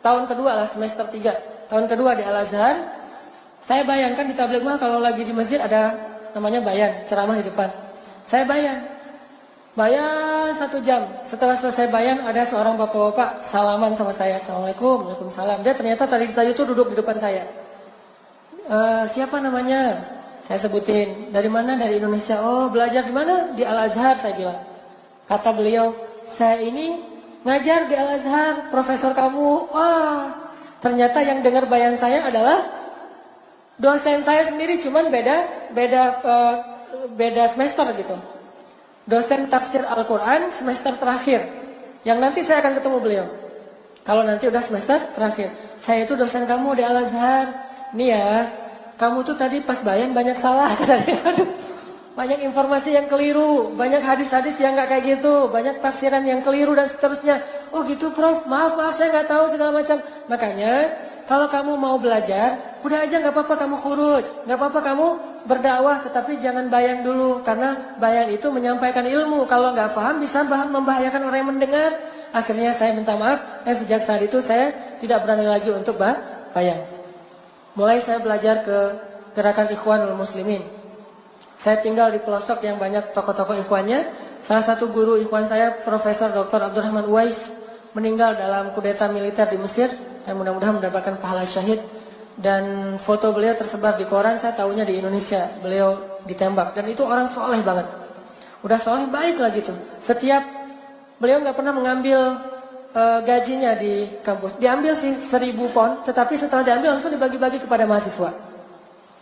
tahun kedua lah, semester 3. Tahun kedua di Al-Azhar. Saya bayangkan di tabligh mah kalau lagi di masjid ada namanya bayan, ceramah di depan. Saya bayan. Bayan 1 jam. Setelah selesai bayan ada seorang bapak-bapak salaman sama saya. Assalamualaikum, waalaikumsalam. Dia ternyata tadi itu duduk di depan saya. Siapa namanya? Saya sebutin. Dari mana? Dari Indonesia. Oh, belajar di mana? Di Al-Azhar, saya bilang. Kata beliau, saya ini ngajar di Al-Azhar, profesor kamu. Wah, ternyata yang dengar bayan saya adalah dosen saya sendiri, cuman beda semester gitu. Dosen tafsir Al-Quran semester terakhir. Yang nanti saya akan ketemu beliau. Kalau nanti udah semester terakhir. Saya itu dosen kamu di Al-Azhar. Nih ya, kamu tuh tadi pas bayan banyak salah. Aduh, banyak informasi yang keliru. Banyak hadis-hadis yang gak kayak gitu. Banyak tafsiran yang keliru dan seterusnya. Oh gitu Prof, maaf saya gak tahu segala macam. Makanya kalau kamu mau belajar, udah aja gak apa-apa kamu khuruj. Gak apa-apa kamu berdakwah, tetapi jangan bayan dulu. Karena bayan itu menyampaikan ilmu. Kalau gak paham bisa membahayakan orang yang mendengar. Akhirnya saya minta maaf. Dan sejak saat itu saya tidak berani lagi untuk bayan. Mulai saya belajar ke gerakan Ikhwanul Muslimin. Saya tinggal di pelosok yang banyak tokoh-tokoh ikhwannya. Salah satu guru ikhwan saya, Profesor Dr. Abdurrahman Uwais, meninggal dalam kudeta militer di Mesir. Dan mudah-mudahan mendapatkan pahala syahid. Dan foto beliau tersebar di koran, saya tahunya di Indonesia. Beliau ditembak. Dan itu orang soleh banget. Udah soleh baik lah gitu. Setiap, beliau gak pernah mengambil gajinya di kampus. Diambil sih 1.000 pound, tetapi setelah diambil langsung dibagi-bagi kepada mahasiswa.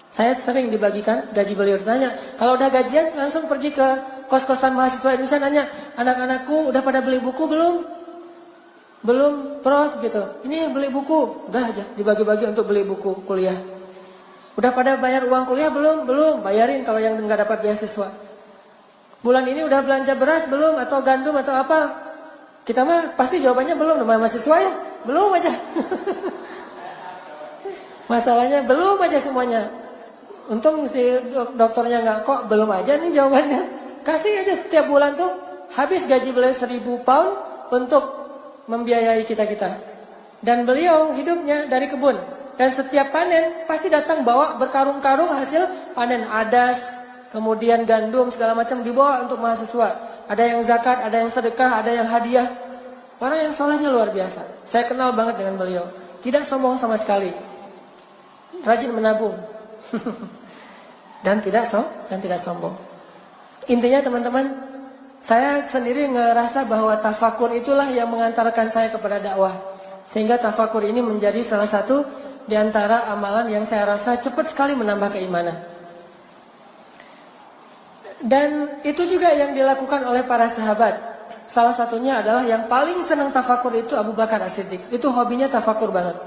Saya sering dibagikan gaji beliau. Ditanya, kalau udah gajian langsung pergi ke kos-kosan mahasiswa Indonesia, nanya, anak-anakku udah pada beli buku belum? Belum Prof gitu. Ini beli buku, udah aja dibagi-bagi untuk beli buku kuliah. Udah pada bayar uang kuliah belum? Belum, bayarin kalau yang nggak dapat beasiswa. Bulan ini udah belanja beras belum? Atau gandum atau apa? Kita mah pasti jawabannya belum, namanya mahasiswa ya. Belum aja. Masalahnya belum aja semuanya. Untung si dokternya nggak kok belum aja nih jawabannya. Kasih aja setiap bulan tuh habis gaji beliau 1.000 pound untuk membiayai kita-kita. Dan beliau hidupnya dari kebun. Dan setiap panen pasti datang bawa berkarung-karung hasil panen adas, kemudian gandum segala macam dibawa untuk mahasiswa. Ada yang zakat, ada yang sedekah, ada yang hadiah. Orang yang solehnya luar biasa. Saya kenal banget dengan beliau. Tidak sombong sama sekali. Rajin menabung. dan tidak sombong. Intinya teman-teman, saya sendiri ngerasa bahwa tafakur itulah yang mengantarkan saya kepada dakwah. Sehingga tafakur ini menjadi salah satu di antara amalan yang saya rasa cepat sekali menambah keimanan. Dan itu juga yang dilakukan oleh para sahabat. Salah satunya adalah yang paling senang tafakur itu Abu Bakar As-Siddiq. Itu hobinya tafakur banget.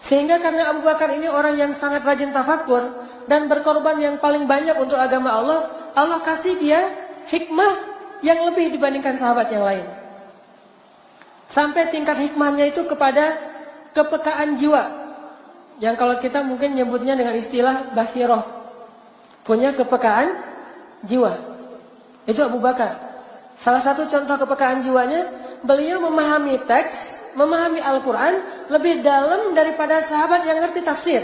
Sehingga karena Abu Bakar ini orang yang sangat rajin tafakur dan berkorban yang paling banyak untuk agama Allah, Allah kasih dia hikmah yang lebih dibandingkan sahabat yang lain. Sampai tingkat hikmahnya itu kepada kepekaan jiwa. Yang kalau kita mungkin nyebutnya dengan istilah basiroh. Punya kepekaan jiwa. Itu Abu Bakar. Salah satu contoh kepekaan jiwanya, beliau memahami teks, memahami Al-Quran lebih dalam daripada sahabat yang ngerti tafsir.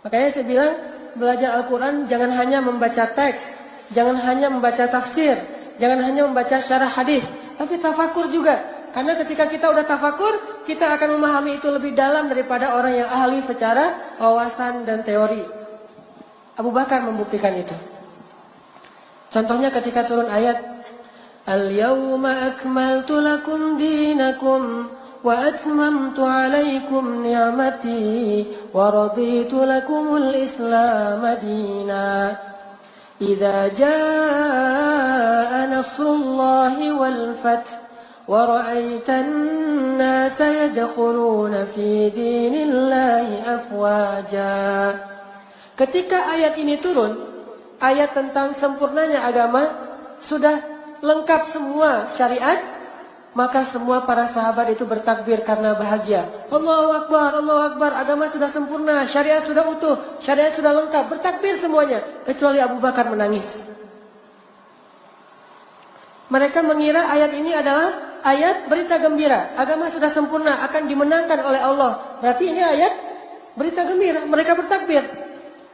Makanya saya bilang, belajar Al-Quran jangan hanya membaca teks, jangan hanya membaca tafsir, jangan hanya membaca syarah hadis, tapi tafakur juga. Karena ketika kita udah tafakur, kita akan memahami itu lebih dalam daripada orang yang ahli secara wawasan dan teori. Abu Bakar membuktikan itu. Contohnya ketika turun ayat Al-yawma akmaltu lakum dinakum wa atmamtu alaikum ni'mati wa raditu lakumul islam dina. Idza jaa nasrullahi wal fath wa ra'aitan nasa yadkhuluna fi dinillahi afwaja. Ketika ayat ini turun, ayat tentang sempurnanya agama, sudah lengkap semua syariat, maka semua para sahabat itu bertakbir karena bahagia. Allahu Akbar, agama sudah sempurna, syariat sudah utuh, syariat sudah lengkap, bertakbir semuanya. Kecuali Abu Bakar menangis. Mereka mengira ayat ini adalah ayat berita gembira. Agama sudah sempurna, akan dimenangkan oleh Allah. Berarti ini ayat berita gembira, mereka bertakbir.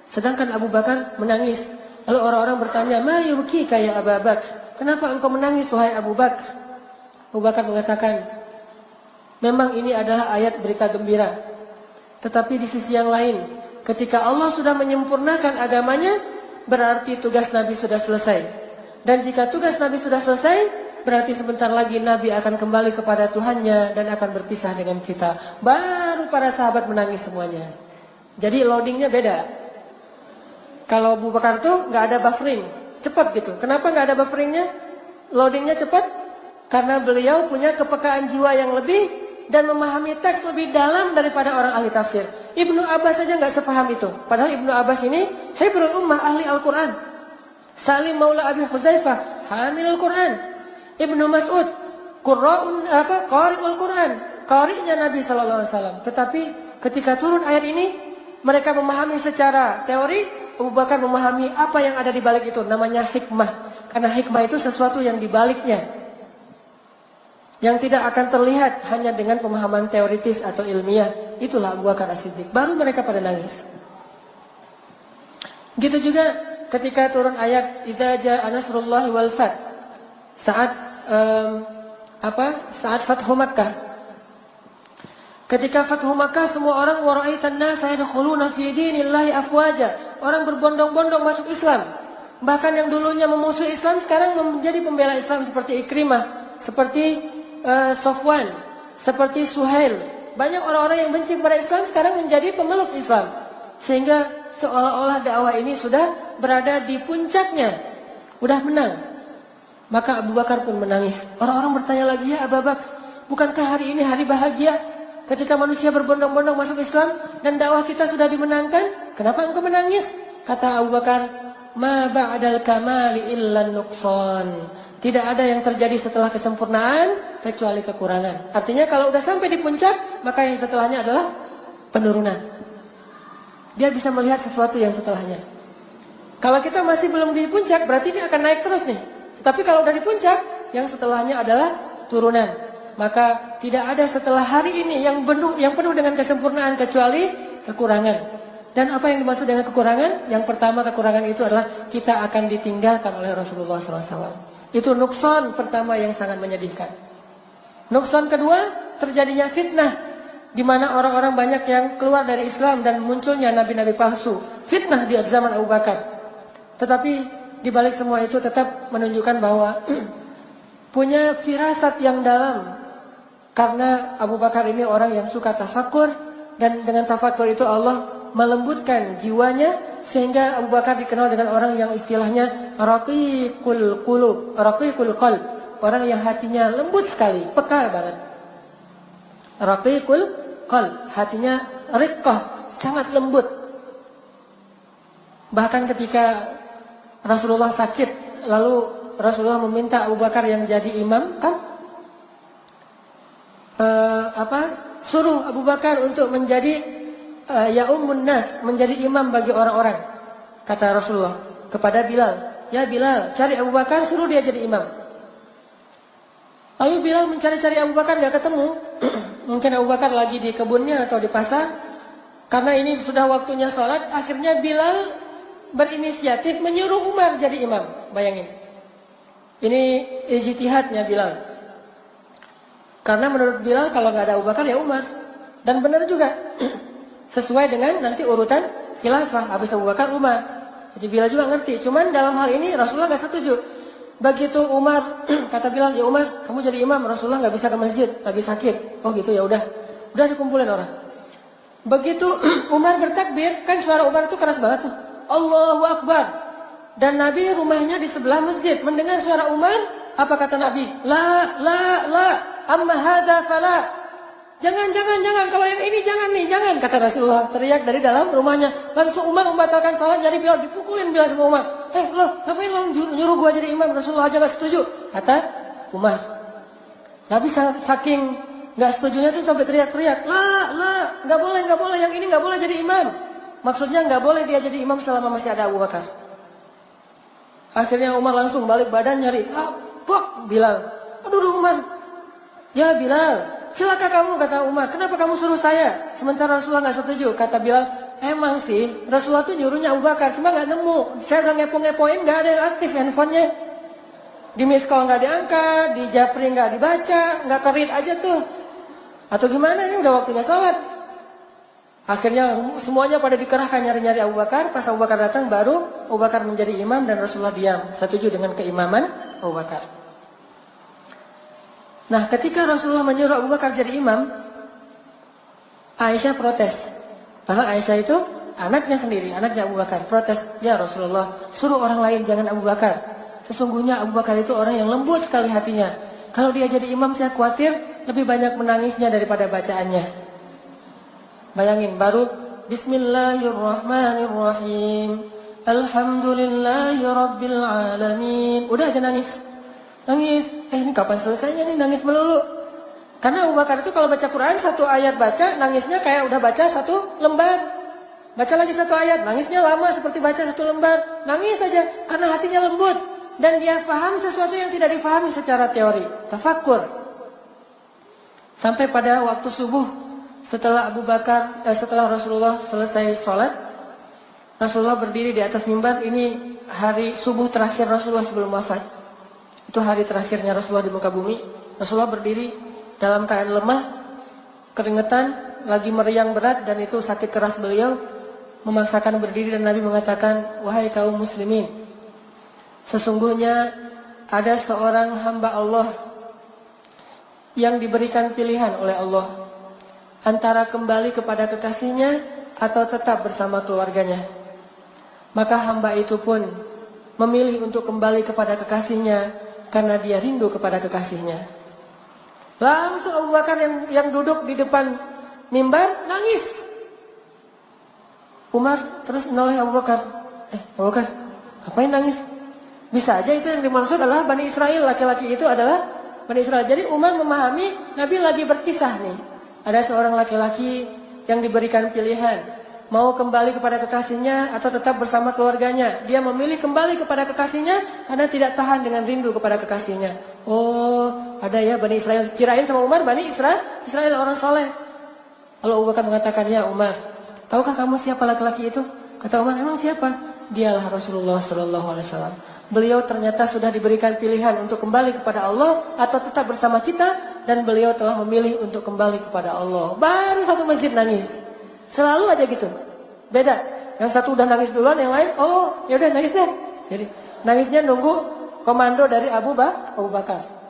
Sedangkan Abu Bakar menangis. Lalu orang-orang bertanya, "Ma yubkika ya Abu Bakar? Kenapa engkau menangis wahai Abu Bakar?" Abu Bakar mengatakan, "Memang ini adalah ayat berita gembira. Tetapi di sisi yang lain, ketika Allah sudah menyempurnakan agamanya, berarti tugas Nabi sudah selesai. Dan jika tugas Nabi sudah selesai, berarti sebentar lagi Nabi akan kembali kepada Tuhannya dan akan berpisah dengan kita." Baru para sahabat menangis semuanya. Jadi loadingnya beda. Kalau Abu Bakar tuh nggak ada buffering, cepat gitu. Kenapa nggak ada bufferingnya? Loadingnya cepat karena beliau punya kepekaan jiwa yang lebih dan memahami teks lebih dalam daripada orang ahli tafsir. Ibnu Abbas saja nggak sepaham itu. Padahal Ibnu Abbas ini hibrul ummah, ahli Al-Quran. Salim Maula Abi Huzaifah, hamilul Quran. Ibnu Mas'ud, qari'ul Quran, qari'nya Nabi sallallahu alaihi wasallam. Tetapi ketika turun ayat ini, mereka memahami secara teori. Abu Bakar memahami apa yang ada di balik itu, namanya hikmah. Karena hikmah itu sesuatu yang di baliknya, yang tidak akan terlihat hanya dengan pemahaman teoritis atau ilmiah. Itulah Abu Bakar As-Siddiq. Baru mereka pada nangis. Gitu juga ketika turun ayat idza jaa nasrullahi wal fath. Saat saat Fathu Makkah. Ketika Fathu Makkah, semua orang waraitan nasa yadkhuluna fi dinillahi afwaja. Orang berbondong-bondong masuk Islam. Bahkan yang dulunya memusuhi Islam sekarang menjadi pembela Islam seperti Ikrimah, seperti Sofwan, seperti Suhail. Banyak orang-orang yang benci kepada Islam sekarang menjadi pemeluk Islam. Sehingga seolah-olah dakwah ini sudah berada di puncaknya. Udah menang. Maka Abu Bakar pun menangis. Orang-orang bertanya lagi, "Ya Abu Bakar, bukankah hari ini hari bahagia? Ketika manusia berbondong-bondong masuk Islam dan dakwah kita sudah dimenangkan, kenapa engkau menangis?" Kata Abu Bakar, "Ma ba'dal kamali illa nuqsan." Tidak ada yang terjadi setelah kesempurnaan kecuali kekurangan. Artinya kalau udah sampai di puncak, maka yang setelahnya adalah penurunan. Dia bisa melihat sesuatu yang setelahnya. Kalau kita masih belum di puncak, berarti dia akan naik terus nih. Tapi kalau udah di puncak, yang setelahnya adalah turunan. Maka tidak ada setelah hari ini yang penuh dengan kesempurnaan kecuali kekurangan. Dan apa yang dimaksud dengan kekurangan? Yang pertama kekurangan itu adalah kita akan ditinggalkan oleh Rasulullah SAW. Itu nukson pertama yang sangat menyedihkan. Nukson kedua, terjadinya fitnah. Di mana orang-orang banyak yang keluar dari Islam dan munculnya nabi-nabi palsu. Fitnah di zaman Abu Bakar. Tetapi di balik semua itu tetap menunjukkan bahwa punya firasat yang dalam. Karena Abu Bakar ini orang yang suka tafakur. Dan dengan tafakur itu Allah melembutkan jiwanya. Sehingga Abu Bakar dikenal dengan orang yang istilahnya raqiqul qulub, raqiqul qalb. Orang yang hatinya lembut sekali, peka banget. Raqiqul qalb, hatinya riqqah, sangat lembut. Bahkan ketika Rasulullah sakit, lalu Rasulullah meminta Abu Bakar yang jadi imam, kan? Suruh Abu Bakar untuk menjadi ya ummun nas, menjadi imam bagi orang-orang. Kata Rasulullah kepada Bilal, "Ya Bilal, cari Abu Bakar, suruh dia jadi imam." Lalu Bilal mencari-cari Abu Bakar, gak ketemu. Mungkin Abu Bakar lagi di kebunnya atau di pasar. Karena ini sudah waktunya sholat, akhirnya Bilal berinisiatif menyuruh Umar jadi imam. Bayangin, ini ijtihadnya Bilal. Karena menurut Bilal kalau nggak ada Abu Bakar ya Umar. Dan benar juga. Sesuai dengan nanti urutan khilafah. Habis Abu Bakar Umar. Jadi Bilal juga ngerti. Cuman dalam hal ini Rasulullah nggak setuju. Begitu Umar, kata Bilal, "Ya Umar, kamu jadi imam. Rasulullah nggak bisa ke masjid, lagi sakit." Oh gitu, ya udah. Udah dikumpulin orang. Begitu Umar bertakbir, kan suara Umar itu keras banget tuh. Allahu Akbar. Dan Nabi rumahnya di sebelah masjid. Mendengar suara Umar, apa kata Nabi? La. Amma hadza fala. Jangan. Kalau yang ini jangan nih, jangan. Kata Rasulullah teriak dari dalam rumahnya. Langsung Umar membatalkan sholat, jadi Bilal dipukulin Bilal sama Umar. Lo ngapain lo nyuruh gua jadi imam? Rasulullah aja gak setuju. Kata Umar. Nabi saking gak setujunya tuh sampai teriak-teriak. La, gak boleh. Yang ini gak boleh jadi imam. Maksudnya gak boleh dia jadi imam selama masih ada Abu Bakar. Akhirnya Umar langsung balik badan nyari. Bilal. Aduh Umar. Ya Bilal, celaka kamu, kata Umar. Kenapa kamu suruh saya? Sementara Rasulullah gak setuju. Kata Bilal, emang sih Rasulullah tuh nyuruhnya Abu Bakar, cuma nggak nemu. Saya udah ngepo-ngepoin nggak ada yang aktif handphonenya. Di miss call nggak diangkat, di japri nggak dibaca, nggak kerit aja tuh. Atau gimana, ini udah waktunya sholat. Akhirnya semuanya pada dikerahkan nyari-nyari Abu Bakar. Pas Abu Bakar datang baru Abu Bakar menjadi imam dan Rasulullah diam. Setuju dengan keimaman Abu Bakar. Nah, ketika Rasulullah menyuruh Abu Bakar jadi imam, Aisyah protes. Karena Aisyah itu anaknya sendiri, anaknya Abu Bakar. Protes, ya Rasulullah, suruh orang lain, jangan Abu Bakar. Sesungguhnya Abu Bakar itu orang yang lembut sekali hatinya. Kalau dia jadi imam, saya khawatir lebih banyak menangisnya daripada bacaannya. Bayangin, baru Bismillahirrahmanirrahim, Alhamdulillahi Rabbil Alamin. Udah aja nangis. Nangis, ini kapan selesainya nih, nangis melulu. Karena Abu Bakar itu kalau baca Quran, satu ayat baca, nangisnya kayak udah baca satu lembar. Baca lagi satu ayat, nangisnya lama seperti baca satu lembar. Nangis saja, karena hatinya lembut. Dan dia paham sesuatu yang tidak difahami secara teori. Tafakkur. Sampai pada waktu subuh, setelah setelah Rasulullah selesai sholat, Rasulullah berdiri di atas mimbar. Ini hari subuh terakhir Rasulullah sebelum wafat. Itu hari terakhirnya Rasulullah di muka bumi. Rasulullah berdiri dalam keadaan lemah, keringetan, lagi meriang berat, dan itu sakit keras beliau memaksakan berdiri, dan Nabi mengatakan, wahai kaum muslimin, sesungguhnya ada seorang hamba Allah yang diberikan pilihan oleh Allah antara kembali kepada kekasihnya atau tetap bersama keluarganya. Maka hamba itu pun memilih untuk kembali kepada kekasihnya karena dia rindu kepada kekasihnya. Langsung Abu Bakar yang duduk di depan mimbar nangis. Umar terus noleh Abu Bakar. Abu Bakar, ngapain nangis? Bisa aja itu yang dimaksud adalah Bani Israel, laki-laki itu adalah Bani Israel. Jadi Umar memahami Nabi lagi berkisah nih. Ada seorang laki-laki yang diberikan pilihan, mau kembali kepada kekasihnya atau tetap bersama keluarganya. Dia memilih kembali kepada kekasihnya karena tidak tahan dengan rindu kepada kekasihnya. Oh, ada ya Bani Israel. Kirain sama Umar Bani Israel orang soleh. Lalu Abu Bakar mengatakan, ya Umar, tahukah kamu siapa laki-laki itu? Kata Umar, emang siapa? Dialah Rasulullah SAW. Beliau ternyata sudah diberikan pilihan untuk kembali kepada Allah atau tetap bersama kita, dan beliau telah memilih untuk kembali kepada Allah. Baru satu masjid nangis. Selalu aja gitu. Beda. Yang satu udah nangis duluan, yang lain, oh ya udah nangis deh. Jadi nangisnya nunggu komando dari Abu Bakar.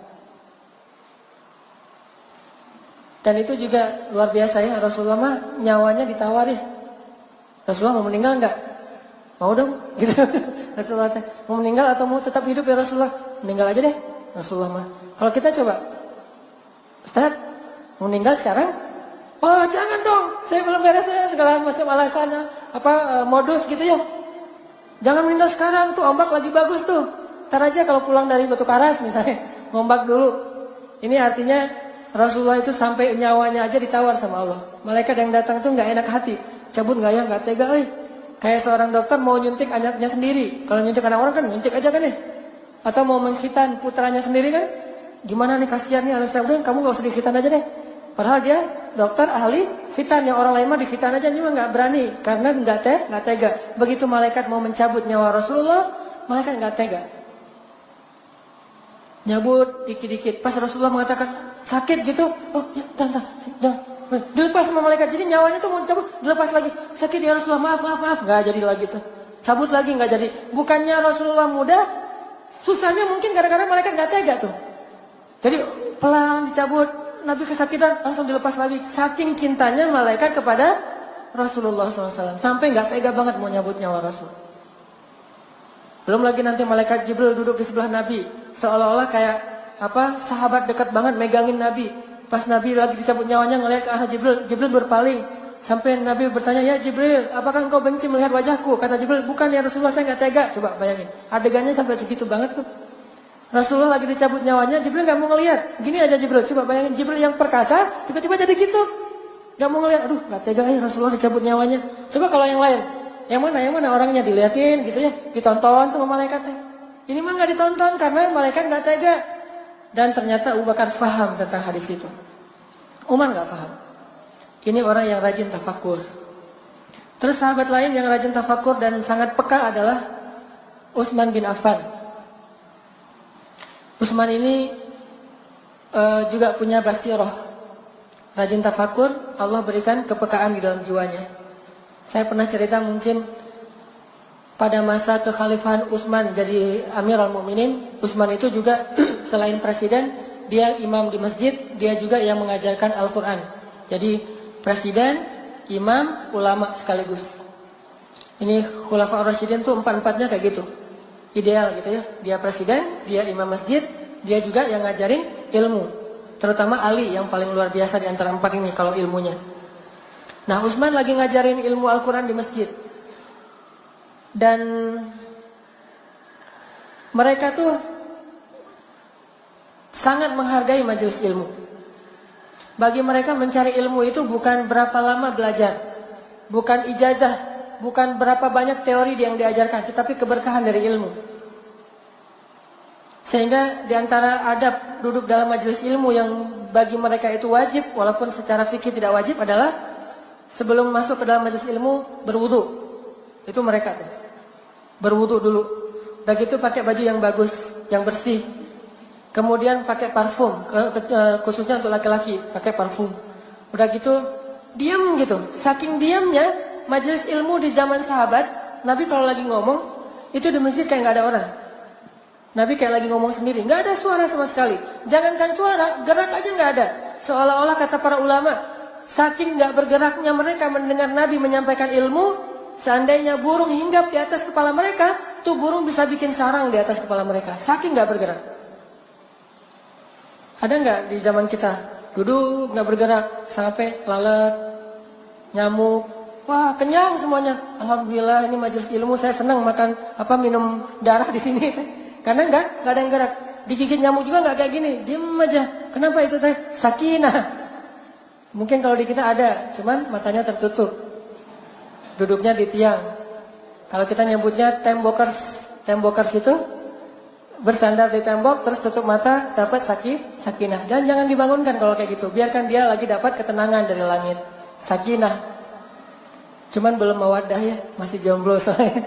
Dan itu juga luar biasa ya, Rasulullah mah nyawanya ditawari. Rasulullah mau meninggal enggak? Mau dong, gitu. Rasulullah mau meninggal atau mau tetap hidup ya Rasulullah? Meninggal aja deh, Rasulullah mah. Kalau kita coba, Ustaz, mau meninggal sekarang? Oh jangan dong, saya belum beresnya segala macam alasannya, modus gitu ya. Jangan meninggal sekarang, tuh ombak lagi bagus tuh. Ntar aja kalau pulang dari Batu Karas misalnya, ngombak dulu. Ini artinya Rasulullah itu sampai nyawanya aja ditawar sama Allah. Malaikat yang datang tuh nggak enak hati, cabut nggak ya, nggak tega, Kayak seorang dokter mau nyuntik anaknya sendiri. Kalau nyuntik anak orang kan nyuntik aja kan ya. Atau mau mengkhitan putranya sendiri kan. Gimana nih, kasihan nih anak saya, udah kamu gak usah dikhitan aja deh. Padahal dia dokter ahli khitan, yang orang lain mah dikhitan aja, ini mah gak berani. Karena gak tega. Begitu malaikat mau mencabut nyawa Rasulullah, malaikat gak tega. Nyabut dikit-dikit. Pas Rasulullah mengatakan sakit gitu. Oh ya, jangan. Dilepas sama malaikat, jadi nyawanya tuh mau cabut, dilepas lagi. Sakit ya Rasulullah, maaf, nggak jadi lagi tuh. Cabut lagi nggak jadi. Bukannya Rasulullah mudah, susahnya mungkin gara-gara malaikat nggak tega tuh. Jadi pelan dicabut, Nabi kesakitan, langsung dilepas lagi. Saking cintanya malaikat kepada Rasulullah SAW, sampai nggak tega banget mau nyabut nyawa Rasul. Belum lagi nanti malaikat Jibril duduk di sebelah Nabi, seolah-olah kayak sahabat dekat banget megangin Nabi. Pas Nabi lagi dicabut nyawanya ngelihat ke arah Jibril berpaling. Sampai Nabi bertanya, ya Jibril, apakah engkau benci melihat wajahku? Kata Jibril, bukan ya Rasulullah, saya nggak tega. Coba bayangin, adegannya sampai segitu banget tuh. Rasulullah lagi dicabut nyawanya, Jibril nggak mau ngelihat. Gini aja Jibril, coba bayangin, Jibril yang perkasa, tiba-tiba jadi gitu. Nggak mau ngelihat, aduh nggak tega ya Rasulullah dicabut nyawanya. Coba kalau yang lain, yang mana orangnya diliatin gitu ya, ditonton sama malaikatnya. Ini mah nggak ditonton karena malaikat nggak tega. Dan ternyata Abu Bakar faham tentang hadis itu. Umar nggak paham. Ini orang yang rajin tafakur. Terus sahabat lain yang rajin tafakur dan sangat peka adalah Utsman bin Affan. Utsman ini juga punya basirah, rajin tafakur, Allah berikan kepekaan di dalam jiwanya. Saya pernah cerita mungkin pada masa kekhalifahan Utsman jadi Amirul Mukminin, Utsman itu juga selain presiden, dia imam di masjid, dia juga yang mengajarkan Al-Quran. Jadi presiden, imam, ulama sekaligus. Ini Khulafaur Rasyidin tuh empat-empatnya kayak gitu. Ideal gitu ya. Dia presiden, dia imam masjid, dia juga yang ngajarin ilmu. Terutama Ali yang paling luar biasa di antara empat ini kalau ilmunya. Nah, Utsman lagi ngajarin ilmu Al-Quran di masjid. Dan mereka tuh sangat menghargai majelis ilmu. Bagi mereka mencari ilmu itu bukan berapa lama belajar, bukan ijazah, bukan berapa banyak teori yang diajarkan, tetapi keberkahan dari ilmu. Sehingga diantara adab duduk dalam majelis ilmu yang bagi mereka itu wajib, walaupun secara fikih tidak wajib, adalah sebelum masuk ke dalam majelis ilmu berwudu. Itu mereka tuh berwudu dulu. Udah gitu pakai baju yang bagus, yang bersih. Kemudian pakai parfum, khususnya untuk laki-laki, pakai parfum. Udah gitu, diam gitu. Saking diamnya, majelis ilmu di zaman sahabat, Nabi kalau lagi ngomong, itu di masjid kayak gak ada orang. Nabi kayak lagi ngomong sendiri, gak ada suara sama sekali. Jangankan suara, gerak aja gak ada. Seolah-olah kata para ulama, saking gak bergeraknya mereka mendengar Nabi menyampaikan ilmu, seandainya burung hinggap di atas kepala mereka, tuh burung bisa bikin sarang di atas kepala mereka. Saking gak bergerak. Ada nggak di zaman kita duduk nggak bergerak sampai lalat, nyamuk, wah kenyang semuanya. Alhamdulillah ini majelis ilmu, saya senang makan minum darah di sini. Karena nggak ada yang gerak. Digigit nyamuk juga nggak kayak gini, diem aja. Kenapa itu teh? Sakinah. Mungkin kalau di kita ada, cuman matanya tertutup, duduknya di tiang. Kalau kita nyebutnya tembokers itu bersandar di tembok, terus tutup mata, dapat sakinah. Dan jangan dibangunkan kalau kayak gitu. Biarkan dia lagi dapat ketenangan dari langit. Sakinah. Cuman belum mawaddah ya, masih jomblo soalnya.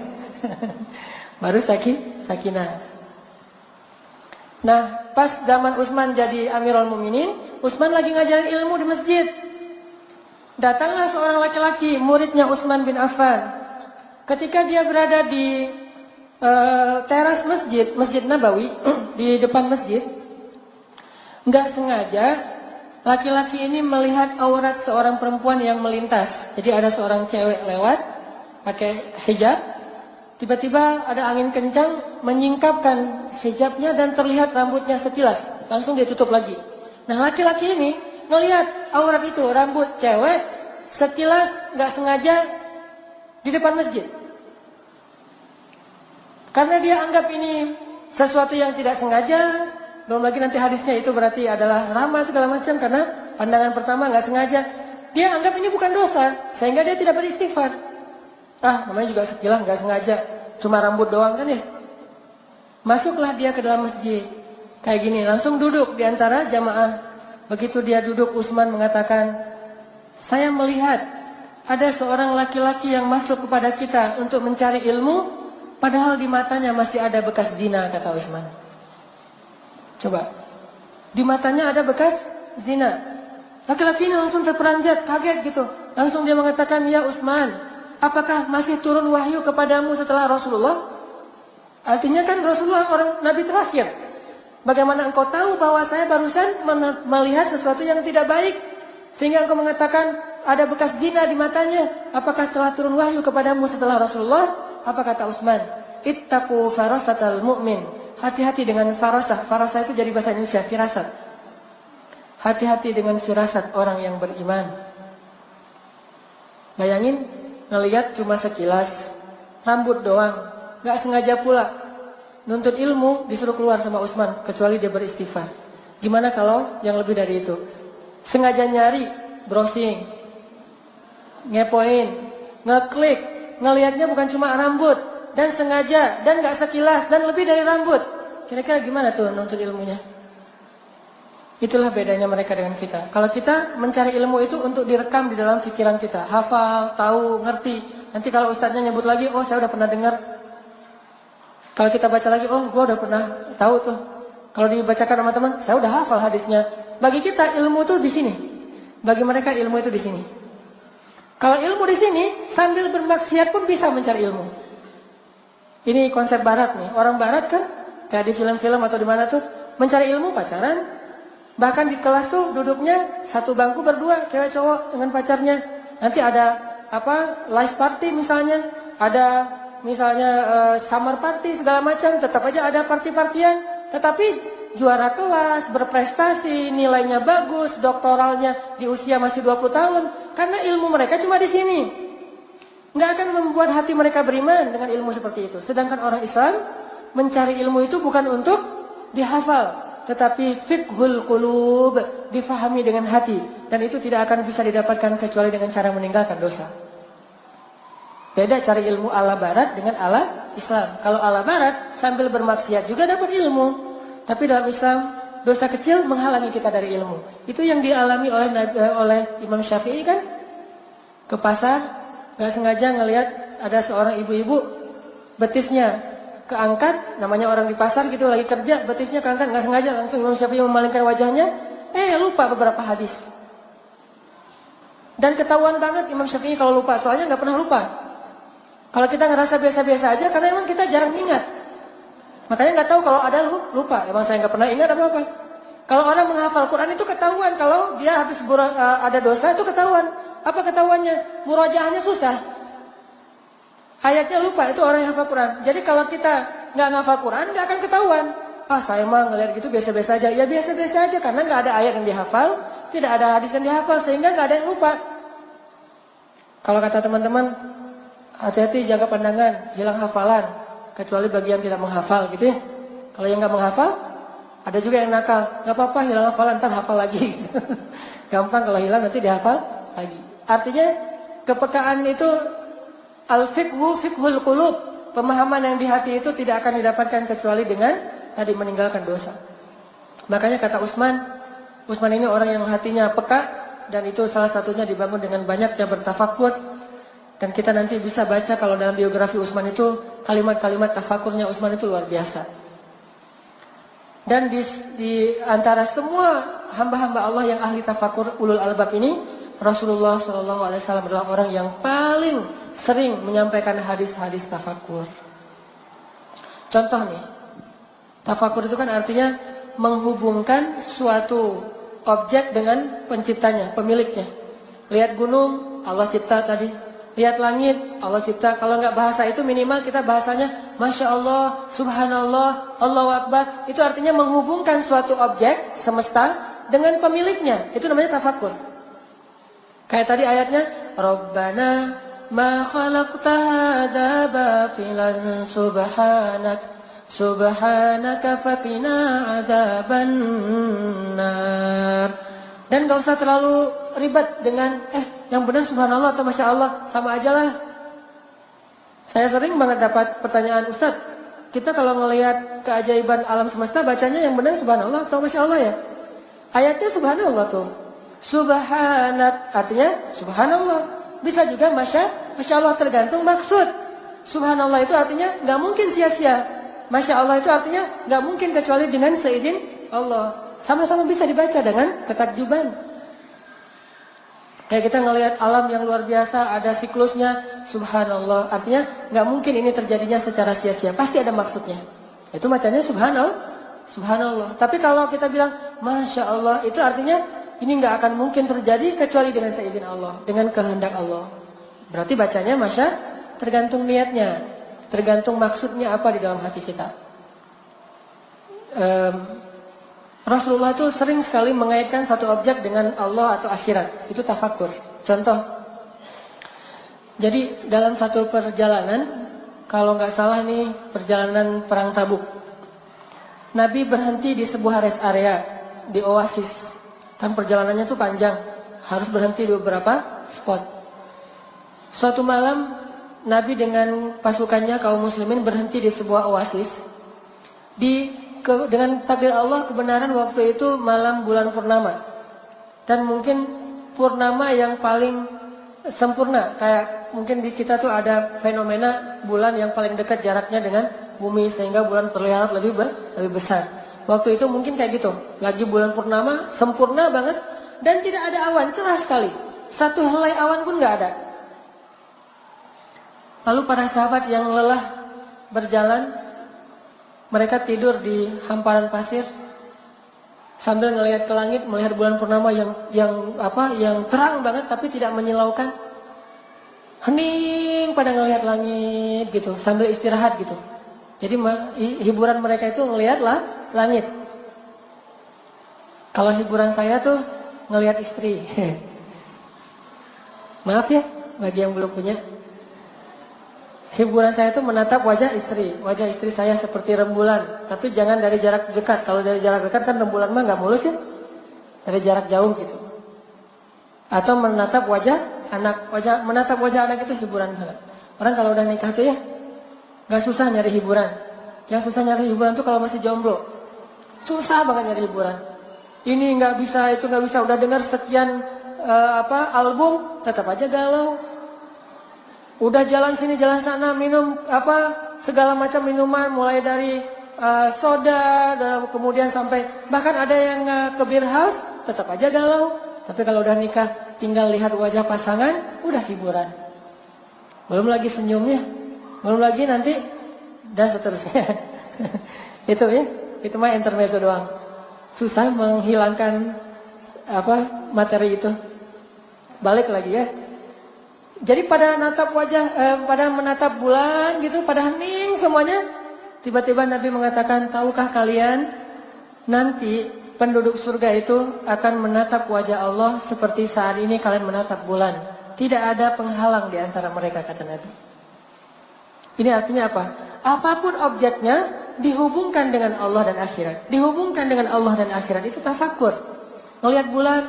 Baru sakinah. Nah, pas zaman Utsman jadi Amirul Mukminin, Utsman lagi ngajarin ilmu di masjid. Datanglah seorang laki-laki, muridnya Utsman bin Affan. Ketika dia berada di teras Masjid Nabawi, di depan masjid, nggak sengaja laki-laki ini melihat aurat seorang perempuan yang melintas. Jadi ada seorang cewek lewat pakai hijab, tiba-tiba ada angin kencang menyingkapkan hijabnya dan terlihat rambutnya sekilas, langsung dia tutup lagi. Nah, laki-laki ini melihat aurat itu, rambut cewek sekilas nggak sengaja di depan masjid. Karena dia anggap ini sesuatu yang tidak sengaja, belum lagi nanti hadisnya itu berarti adalah ramah segala macam, karena pandangan pertama nggak sengaja. Dia anggap ini bukan dosa, sehingga dia tidak beristighfar. Namanya juga sekilas nggak sengaja, cuma rambut doang kan ya. Masuklah dia ke dalam masjid, kayak gini, langsung duduk di antara jamaah. Begitu dia duduk, Utsman mengatakan, saya melihat ada seorang laki-laki yang masuk kepada kita untuk mencari ilmu, padahal di matanya masih ada bekas zina, kata Utsman. Coba, di matanya ada bekas zina. Laki-laki ini langsung terperanjat, kaget gitu. Langsung dia mengatakan, ya Utsman, apakah masih turun wahyu kepadamu setelah Rasulullah? Artinya kan Rasulullah orang Nabi terakhir. Bagaimana engkau tahu bahwa saya barusan melihat sesuatu yang tidak baik, sehingga engkau mengatakan ada bekas zina di matanya? Apakah telah turun wahyu kepadamu setelah Rasulullah? Apa kata Utsman? Ittaqu farasatal mu'min. Hati-hati dengan farasah. Farasah itu jadi bahasa Indonesia, firasat. Hati-hati dengan firasat orang yang beriman. Bayangin, ngelihat cuma sekilas, rambut doang, gak sengaja pula. Nuntut ilmu disuruh keluar sama Utsman, kecuali dia beristighfar. Gimana kalau yang lebih dari itu? Sengaja nyari, browsing, ngepoin, ngeklik, ngelihatnya bukan cuma rambut, dan sengaja, dan gak sekilas, dan lebih dari rambut. Kira-kira gimana tuh nuntut ilmunya? Itulah bedanya mereka dengan kita. Kalau kita mencari ilmu itu untuk direkam di dalam pikiran kita, hafal, tahu, ngerti. Nanti kalau ustadznya nyebut lagi, oh saya udah pernah dengar. Kalau kita baca lagi, oh gue udah pernah tahu tuh. Kalau dibacakan sama teman, saya udah hafal hadisnya. Bagi kita ilmu tuh di sini. Bagi mereka ilmu itu di sini. Kalau ilmu di sini, sambil bermaksiat pun bisa mencari ilmu. Ini konsep barat nih. Orang barat kan, kayak di film-film atau di mana tuh, mencari ilmu pacaran. Bahkan di kelas tuh duduknya satu bangku berdua, cewek cowok dengan pacarnya. Nanti ada live party misalnya, ada misalnya summer party segala macam, tetap aja ada party-partian. Tetapi juara kelas, berprestasi, nilainya bagus, doktoralnya di usia masih 20 tahun. Karena ilmu mereka cuma di sini. Nggak akan membuat hati mereka beriman dengan ilmu seperti itu. Sedangkan orang Islam mencari ilmu itu bukan untuk dihafal, tetapi fiqhul qulub, difahami dengan hati. Dan itu tidak akan bisa didapatkan kecuali dengan cara meninggalkan dosa. Beda cari ilmu ala barat dengan ala Islam. Kalau ala barat sambil bermaksiat juga dapat ilmu. Tapi dalam Islam dosa kecil menghalangi kita dari ilmu. Itu yang dialami oleh Imam Syafi'i kan. Ke pasar gak sengaja ngelihat ada seorang ibu-ibu betisnya keangkat. Namanya orang di pasar gitu lagi kerja, betisnya keangkat, gak sengaja langsung Imam Syafi'i memalingkan wajahnya. Lupa beberapa hadis. Dan ketahuan banget Imam Syafi'i kalau lupa, soalnya gak pernah lupa. Kalau kita ngerasa biasa-biasa aja, karena emang kita jarang ingat. Makanya nggak tahu kalau ada lupa. Emang saya nggak pernah ingat apa-apa. Kalau orang menghafal Quran itu ketahuan. Kalau dia habis ada dosa itu ketahuan. Apa ketahuannya? Murajaahnya susah. Ayatnya lupa, itu orang yang hafal Quran. Jadi kalau kita nggak ngafal Quran, nggak akan ketahuan. Saya mah ngelihat gitu biasa-biasa aja. Ya biasa-biasa aja, karena nggak ada ayat yang dihafal, tidak ada hadis yang dihafal, sehingga nggak ada yang lupa. Kalau kata teman-teman, hati-hati jaga pandangan, hilang hafalan. Kecuali bagi yang tidak menghafal gitu ya. Kalau yang nggak menghafal, ada juga yang nakal. Nggak apa-apa, hilang hafalan, ntar hafal lagi. Gampang kalau hilang nanti dihafal lagi. Artinya kepekaan itu al-fiqhu fiqhul qulub. Pemahaman yang di hati itu tidak akan didapatkan kecuali dengan tadi meninggalkan dosa. Makanya kata Utsman ini orang yang hatinya peka, dan itu salah satunya dibangun dengan banyaknya bertafakur. Dan kita nanti bisa baca kalau dalam biografi Utsman itu kalimat-kalimat tafakurnya Utsman itu luar biasa. Dan di antara semua hamba-hamba Allah yang ahli tafakur ulul albab ini, Rasulullah SAW adalah orang yang paling sering menyampaikan hadis-hadis tafakur. Contoh nih, tafakur itu kan artinya menghubungkan suatu objek dengan penciptanya, pemiliknya. Lihat gunung, Allah cipta tadi. Lihat langit, Allah cipta. Kalau nggak bahasa itu minimal kita bahasanya Masya Allah, Subhanallah, Allahu Akbar. Itu artinya menghubungkan suatu objek semesta dengan pemiliknya. Itu namanya tafakur. Kayak tadi ayatnya, Rabbana ma khalaqta hadza batilan subhanaka faqina adzabannar. Dan gak usah terlalu ribet dengan yang benar subhanallah atau masya Allah, sama aja lah. Saya sering banget dapat pertanyaan, Ustaz, kita kalau ngelihat keajaiban alam semesta bacanya yang benar subhanallah atau masya Allah ya? Ayatnya subhanallah tuh. Subhanak artinya subhanallah. Bisa juga masya Allah, tergantung maksud. Subhanallah itu artinya gak mungkin sia-sia. Masya Allah itu artinya gak mungkin kecuali dengan seizin Allah. Sama-sama bisa dibaca dengan ketakjuban. Kayak kita ngelihat alam yang luar biasa, ada siklusnya, subhanallah. Artinya nggak mungkin ini terjadinya secara sia-sia, pasti ada maksudnya. Itu macamnya subhanallah. Tapi kalau kita bilang masya Allah, itu artinya ini nggak akan mungkin terjadi kecuali dengan seizin Allah, dengan kehendak Allah. Berarti bacanya tergantung niatnya, tergantung maksudnya apa di dalam hati kita. Rasulullah itu sering sekali mengaitkan satu objek dengan Allah atau akhirat. Itu tafakur. Contoh. Jadi dalam satu perjalanan, kalau nggak salah nih perjalanan perang Tabuk, Nabi berhenti di sebuah rest area, di oasis. Kan perjalanannya tuh panjang, harus berhenti di beberapa spot. Suatu malam, Nabi dengan pasukannya kaum muslimin berhenti di sebuah oasis. Dengan takdir Allah, kebenaran waktu itu malam bulan purnama. Dan mungkin purnama yang paling sempurna. Kayak mungkin di kita tuh ada fenomena bulan yang paling dekat jaraknya dengan bumi sehingga bulan terlihat lebih besar. Waktu itu mungkin kayak gitu. Lagi bulan purnama, sempurna banget dan tidak ada awan, cerah sekali. Satu helai awan pun nggak ada. Lalu para sahabat yang lelah berjalan, mereka tidur di hamparan pasir sambil ngelihat ke langit, melihat bulan purnama yang terang banget tapi tidak menyilaukan. Hening pada ngelihat langit gitu, sambil istirahat gitu. Jadi hiburan mereka itu ngelihat langit. Kalau hiburan saya tuh ngelihat istri. Maaf ya bagi yang belum punya. Hiburan saya itu menatap wajah istri. Wajah istri saya seperti rembulan. Tapi jangan dari jarak dekat. Kalau dari jarak dekat kan rembulan mah gak mulus ya. Dari jarak jauh gitu. Atau menatap wajah anak. Menatap wajah anak itu hiburan banget. Orang kalau udah nikah tuh ya gak susah nyari hiburan. Yang susah nyari hiburan tuh kalau masih jomblo. Susah banget nyari hiburan. Ini gak bisa, itu gak bisa. Udah dengar sekian album, tetap aja galau. Udah jalan sini jalan sana minum segala macam minuman mulai dari soda dan kemudian sampai bahkan ada yang ke beer house tetap aja galau. Tapi kalau udah nikah tinggal lihat wajah pasangan udah hiburan. Belum lagi senyumnya, belum lagi nanti dan seterusnya. Itu ya, itu mah intermezzo doang. Susah menghilangkan materi itu. Balik lagi ya. Jadi pada menatap bulan gitu, pada hening semuanya. Tiba-tiba Nabi mengatakan, tahukah kalian nanti penduduk surga itu akan menatap wajah Allah seperti saat ini kalian menatap bulan. Tidak ada penghalang di antara mereka, kata Nabi. Ini artinya apa? Apapun objeknya dihubungkan dengan Allah dan akhirat. Dihubungkan dengan Allah dan akhirat itu tafakkur. Melihat bulan.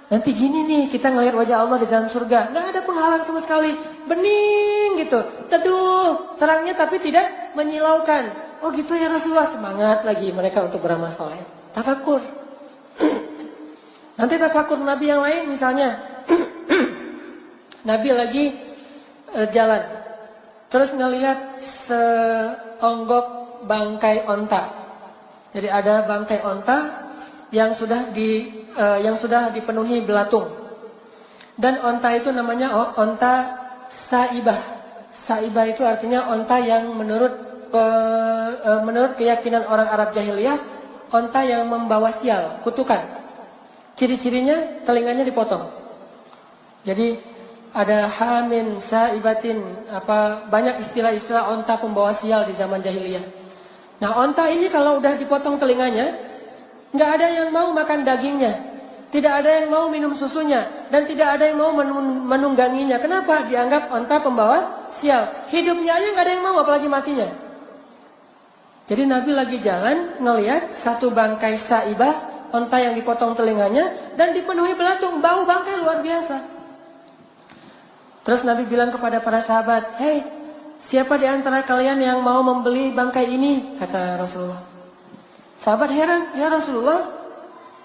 Nanti gini nih kita ngelihat wajah Allah di dalam surga. Gak ada penghalang sama sekali. Bening gitu. Teduh. Terangnya tapi tidak menyilaukan. Oh gitu ya Rasulullah. Semangat lagi mereka untuk beramal soleh. Tafakur. Nanti tafakur Nabi yang lain misalnya. Nabi lagi jalan. Terus ngelihat seonggok bangkai onta. Jadi ada bangkai onta yang sudah dipenuhi belatung. Dan onta itu namanya onta saibah. Saibah itu artinya onta yang menurut keyakinan orang Arab jahiliyah, onta yang membawa sial, kutukan. Ciri-cirinya telinganya dipotong. Jadi ada hamin, saibatin, banyak istilah-istilah onta pembawa sial di zaman jahiliyah. Nah, onta ini kalau udah dipotong telinganya, nggak ada yang mau makan dagingnya, tidak ada yang mau minum susunya, dan tidak ada yang mau menungganginya. Kenapa? Dianggap onta pembawa sial. Hidupnya aja nggak ada yang mau, apalagi matinya. Jadi Nabi lagi jalan ngelihat satu bangkai saibah, onta yang dipotong telinganya dan dipenuhi belatung, bau bangkai luar biasa. Terus Nabi bilang kepada para sahabat, "Hei, siapa di antara kalian yang mau membeli bangkai ini?" kata Rasulullah. Sahabat heran, "Ya Rasulullah,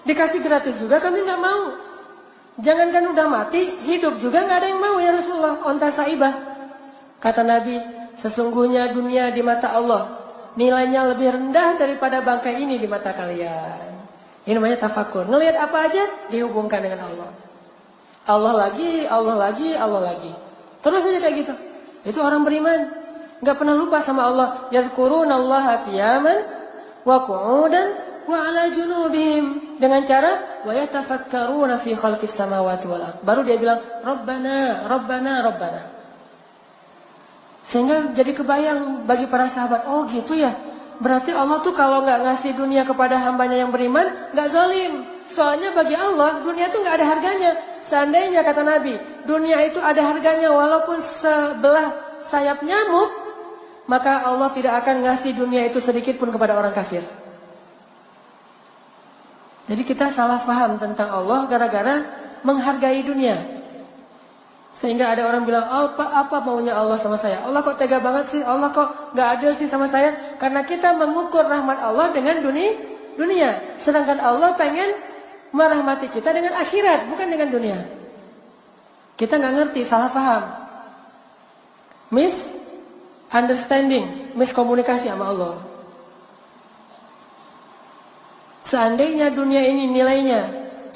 dikasih gratis juga kami nggak mau. Jangankan udah mati, hidup juga nggak ada yang mau ya Rasulullah, onta saibah." Kata Nabi, "Sesungguhnya dunia di mata Allah nilainya lebih rendah daripada bangkai ini di mata kalian." Ini namanya tafakur. Ngelihat apa aja dihubungkan dengan Allah. Allah lagi, Allah lagi, Allah lagi. Terus aja kayak gitu. Itu orang beriman. Nggak pernah lupa sama Allah. Yazkurunallaha qiyaman wa qu'udan wa 'ala junubihim. Dengan cara wa yatafakkaruna fi khalqis samawati wal ardh. Baru dia bilang Rabbana, Rabbana, Rabbana. Sehingga jadi kebayang bagi para sahabat, oh gitu ya. Berarti Allah tuh kalau nggak ngasih dunia kepada hambanya yang beriman, nggak zalim. Soalnya bagi Allah dunia tuh nggak ada harganya. Seandainya kata Nabi, dunia itu ada harganya walaupun sebelah sayap nyamuk, maka Allah tidak akan ngasih dunia itu sedikit pun kepada orang kafir. Jadi kita salah paham tentang Allah gara-gara menghargai dunia. Sehingga ada orang bilang, oh, apa maunya Allah sama saya? Allah kok tega banget sih? Allah kok gak adil sih sama saya? Karena kita mengukur rahmat Allah dengan dunia. Sedangkan Allah pengen merahmati kita dengan akhirat, bukan dengan dunia. Kita nggak ngerti, salah paham. Misunderstanding, miskomunikasi sama Allah. Seandainya dunia ini nilainya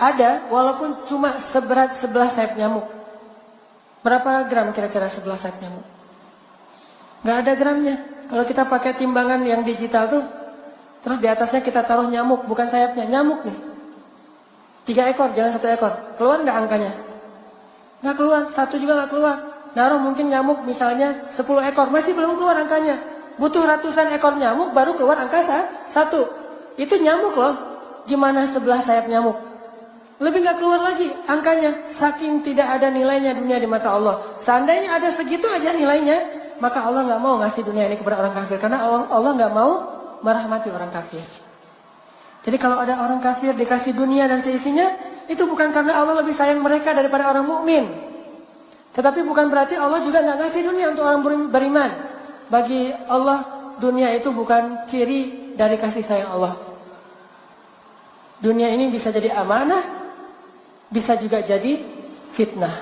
ada, walaupun cuma seberat 11 sayap nyamuk. Berapa gram kira-kira 11 sayap nyamuk? Nggak ada gramnya. Kalau kita pakai timbangan yang digital tuh, terus di atasnya kita taruh nyamuk, bukan sayapnya, nyamuk nih. 3 ekor, jangan 1 ekor. Keluar nggak angkanya? Nggak keluar, 1 juga nggak keluar. Naruh mungkin nyamuk misalnya 10 ekor, masih belum keluar angkanya. Butuh ratusan ekor nyamuk baru keluar angka 1. Itu nyamuk loh. Gimana 11 sayap nyamuk? Lebih nggak keluar lagi angkanya. Saking tidak ada nilainya dunia di mata Allah. Seandainya ada segitu aja nilainya, maka Allah nggak mau ngasih dunia ini kepada orang kafir. Karena Allah nggak mau merahmati orang kafir. Jadi kalau ada orang kafir dikasih dunia dan seisinya, itu bukan karena Allah lebih sayang mereka daripada orang mukmin. Tetapi bukan berarti Allah juga nggak ngasih dunia untuk orang beriman. Bagi Allah dunia itu bukan ciri dari kasih sayang Allah. Dunia ini bisa jadi amanah, bisa juga jadi fitnah.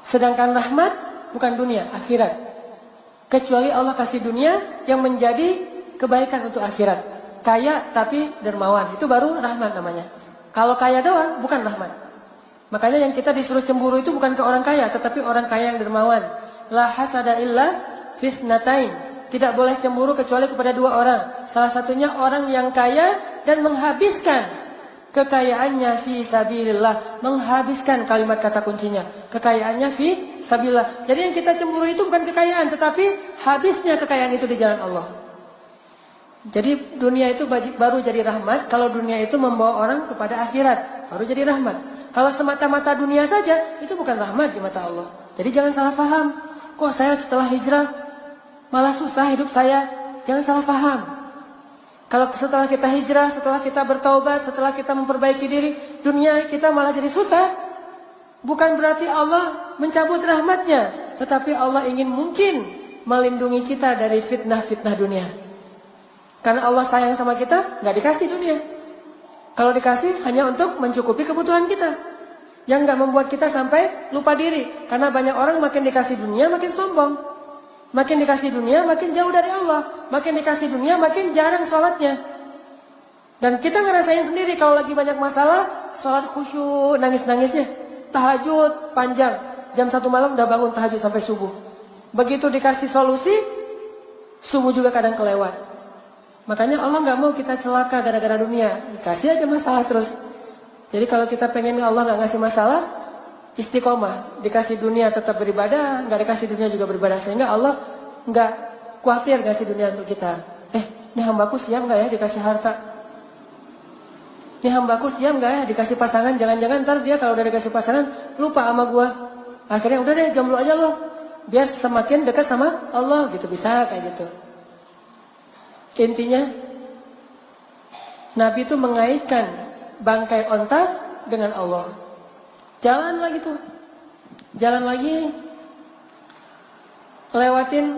Sedangkan rahmat bukan dunia, akhirat. Kecuali Allah kasih dunia yang menjadi kebaikan untuk akhirat. Kaya tapi dermawan, itu baru rahmat namanya. Kalau kaya doang bukan rahmat. Makanya yang kita disuruh cemburu itu bukan ke orang kaya, tetapi orang kaya yang dermawan. La hasada illa fisnatain. Tidak boleh cemburu kecuali kepada 2 orang. Salah satunya orang yang kaya dan menghabiskan kekayaannya fi sabilillah. Menghabiskan kalimat kata kuncinya. Kekayaannya fi sabilillah. Jadi yang kita cemburu itu bukan kekayaan, tetapi habisnya kekayaan itu di jalan Allah. Jadi dunia itu baru jadi rahmat kalau dunia itu membawa orang kepada akhirat, baru jadi rahmat. Kalau semata-mata dunia saja, itu bukan rahmat di mata Allah. Jadi jangan salah paham. Kok saya setelah hijrah malah susah hidup saya? Jangan salah paham. Kalau setelah kita hijrah, setelah kita bertaubat, setelah kita memperbaiki diri, dunia kita malah jadi susah. Bukan berarti Allah mencabut rahmatnya, tetapi Allah ingin mungkin melindungi kita dari fitnah-fitnah dunia. Karena Allah sayang sama kita, nggak dikasih dunia. Kalau dikasih hanya untuk mencukupi kebutuhan kita, yang nggak membuat kita sampai lupa diri. Karena banyak orang makin dikasih dunia makin sombong, makin dikasih dunia makin jauh dari Allah, makin dikasih dunia makin jarang sholatnya. Dan kita ngerasain sendiri kalau lagi banyak masalah, sholat khusyuk, nangis-nangisnya, tahajud panjang, jam 1 malam udah bangun tahajud sampai subuh. Begitu dikasih solusi, subuh juga kadang kelewat. Makanya Allah nggak mau kita celaka gara-gara dunia. Kasih aja masalah terus. Jadi kalau kita pengen Allah nggak ngasih masalah, istiqomah. Dikasih dunia tetap beribadah, nggak dikasih dunia juga beribadah. Sehingga Allah nggak khawatir ngasih dunia untuk kita. Ini hambaku siap nggak ya dikasih harta? Ini hambaku siap nggak ya dikasih pasangan? Jangan-jangan ntar dia kalau udah dikasih pasangan lupa sama gua. Akhirnya udah deh jomblo aja loh. Biar semakin dekat sama Allah gitu, bisa kayak gitu. Intinya Nabi itu mengaitkan bangkai onta dengan Allah. Jalan lagi tuh, jalan lagi, lewatin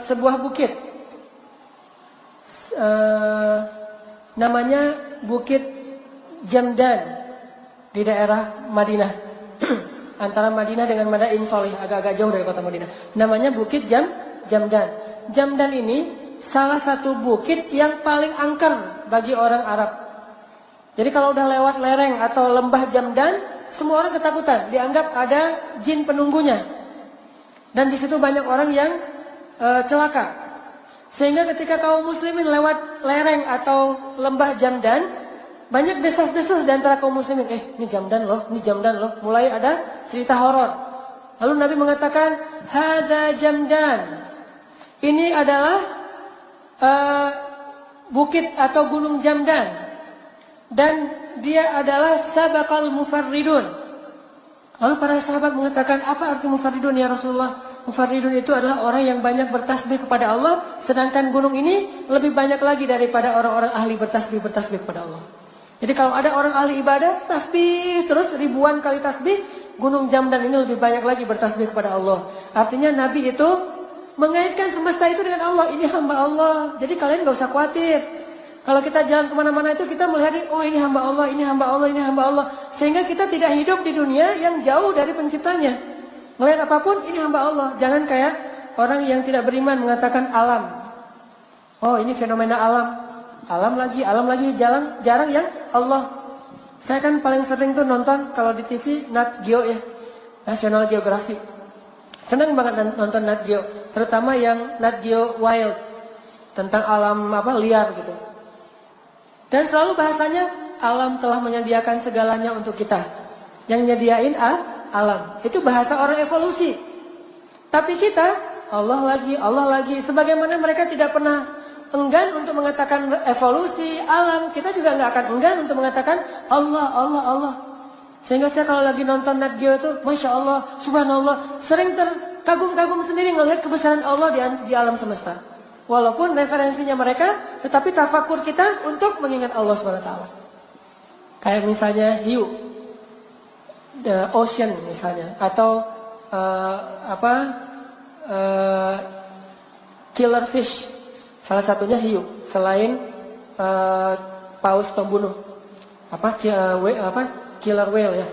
sebuah bukit, namanya Bukit Jamdan di daerah Madinah. Antara Madinah dengan Madain Solih, agak-agak jauh dari kota Madinah. Namanya Bukit Jamdan. Jamdan ini salah satu bukit yang paling angker bagi orang Arab. Jadi kalau udah lewat lereng atau lembah Jamdan, semua orang ketakutan, dianggap ada jin penunggunya. Dan di situ banyak orang yang celaka. Sehingga ketika kaum muslimin lewat lereng atau lembah Jamdan, banyak desas-desus di antara kaum muslimin. Ini Jamdan loh, ini Jamdan loh. Mulai ada cerita horor. Lalu Nabi mengatakan, "Hadza Jamdan." Ini adalah bukit atau gunung Jamdan, dan dia adalah sabaqal mufarridun. Lalu para sahabat mengatakan, apa arti mufarridun ya Rasulullah? Mufarridun itu adalah orang yang banyak bertasbih kepada Allah, sedangkan gunung ini lebih banyak lagi daripada orang-orang ahli bertasbih kepada Allah. Jadi kalau ada orang ahli ibadah tasbih terus ribuan kali tasbih, gunung Jamdan ini lebih banyak lagi bertasbih kepada Allah. Artinya Nabi itu mengaitkan semesta itu dengan Allah. Ini hamba Allah. Jadi kalian gak usah khawatir. Kalau kita jalan kemana-mana itu kita melihat, oh ini hamba Allah, ini hamba Allah, ini hamba Allah. Sehingga kita tidak hidup di dunia yang jauh dari penciptanya. Melihat apapun, ini hamba Allah. Jangan kayak orang yang tidak beriman mengatakan alam. Oh ini fenomena alam. Alam lagi, jarang yang Allah. Saya kan paling sering tuh nonton kalau di TV Nat Geo ya, National Geographic. Senang banget nonton Nat Geo, terutama yang Nat Geo Wild, tentang alam liar gitu. Dan selalu bahasanya alam telah menyediakan segalanya untuk kita. Yang nyediain alam. Itu bahasa orang evolusi. Tapi kita Allah lagi. Sebagaimana mereka tidak pernah enggan untuk mengatakan evolusi alam, kita juga nggak akan enggan untuk mengatakan Allah. Sehingga saya kalau lagi nonton Nat Geo itu, Masya Allah, Subhanallah, sering terkagum-kagum sendiri ngelihat kebesaran Allah di alam semesta. Walaupun referensinya mereka, tetapi tafakur kita untuk mengingat Allah SWT. Kayak misalnya hiu, the ocean misalnya, atau killer fish. Salah satunya hiu, selain paus pembunuh. Killer whale ya.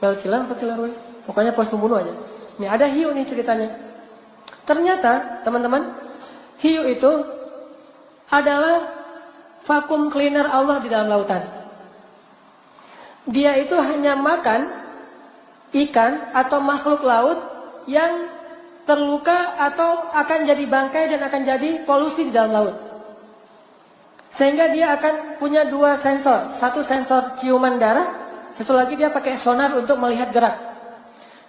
Whale killer atau killer whale? Pokoknya paus pembunuh aja. Ini ada hiu nih ceritanya. Ternyata teman-teman, hiu itu adalah vacuum cleaner Allah di dalam lautan. Dia itu hanya makan ikan atau makhluk laut yang terluka atau akan jadi bangkai dan akan jadi polusi di dalam laut. Sehingga dia akan punya dua sensor. Satu sensor ciuman darah, satu lagi dia pakai sonar untuk melihat gerak.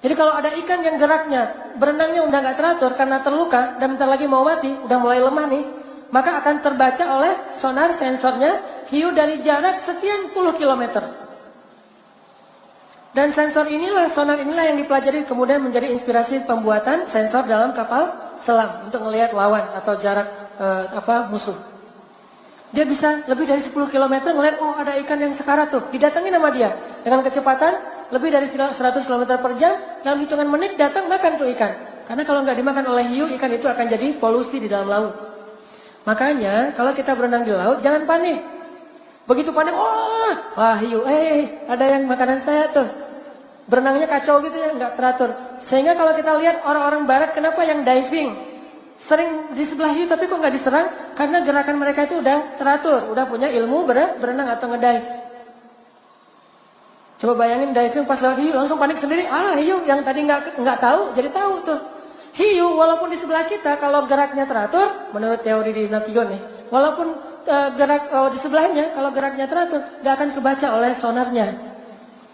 Jadi kalau ada ikan yang geraknya, berenangnya udah gak teratur karena terluka dan bentar lagi mau mati, udah mulai lemah nih, maka akan terbaca oleh sonar sensornya hiu dari jarak sekian puluh kilometer. Dan sensor inilah, sonar inilah yang dipelajari kemudian menjadi inspirasi pembuatan sensor dalam kapal selam untuk melihat lawan atau jarak musuh. Dia bisa lebih dari 10 km melihat, oh ada ikan yang sekarat tuh, didatengin sama dia dengan kecepatan lebih dari 100 km per jam, dalam hitungan menit datang makan tuh ikan. Karena kalau nggak dimakan oleh hiu, ikan itu akan jadi polusi di dalam laut. Makanya kalau kita berenang di laut jangan panik. Begitu panik, wah hiu, ada yang makanan saya tuh. Berenangnya kacau gitu ya, nggak teratur. Sehingga kalau kita lihat orang-orang barat, kenapa yang diving sering di sebelah hiu tapi kok nggak diserang? Karena gerakan mereka itu udah teratur, udah punya ilmu berenang atau ngedive. Coba bayangin diving pas lewat hiu langsung panik sendiri. Hiu yang tadi nggak tahu jadi tahu tuh. Hiu walaupun di sebelah kita kalau geraknya teratur, menurut teori di Nation nih, walaupun di sebelahnya kalau geraknya teratur, nggak akan kebaca oleh sonarnya.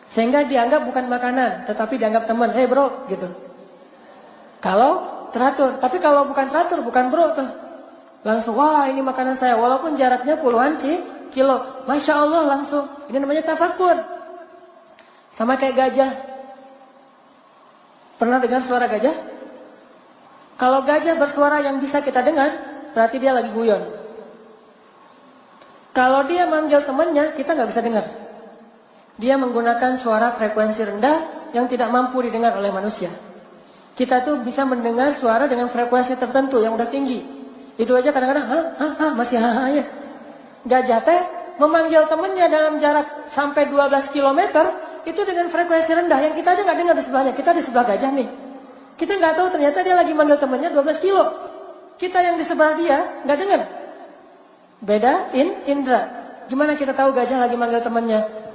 Sehingga dianggap bukan makanan, tetapi dianggap teman. Hey bro, gitu. Kalau teratur, tapi kalau bukan teratur, bukan bro tuh. Langsung, wah ini makanan saya. Walaupun jaraknya puluhan kilo. Masya Allah langsung. Ini namanya tafakur. Sama kayak gajah. Pernah dengar suara gajah? Kalau gajah bersuara yang bisa kita dengar, berarti dia lagi guyon. Kalau dia manggil temannya, kita nggak bisa dengar. Dia menggunakan suara frekuensi rendah yang tidak mampu didengar oleh manusia. Kita tuh bisa mendengar suara dengan frekuensi tertentu yang udah tinggi. Itu aja kadang-kadang, masih ya. Gajah teh memanggil temannya dalam jarak sampai 12 km, itu dengan frekuensi rendah yang kita aja nggak dengar di sebelahnya. Kita di sebelah gajah nih. Kita nggak tahu ternyata dia lagi manggil temannya 12 kilo. Kita yang di sebelah dia nggak dengar. Beda indra. Gimana kita tahu gajah lagi manggil temannya?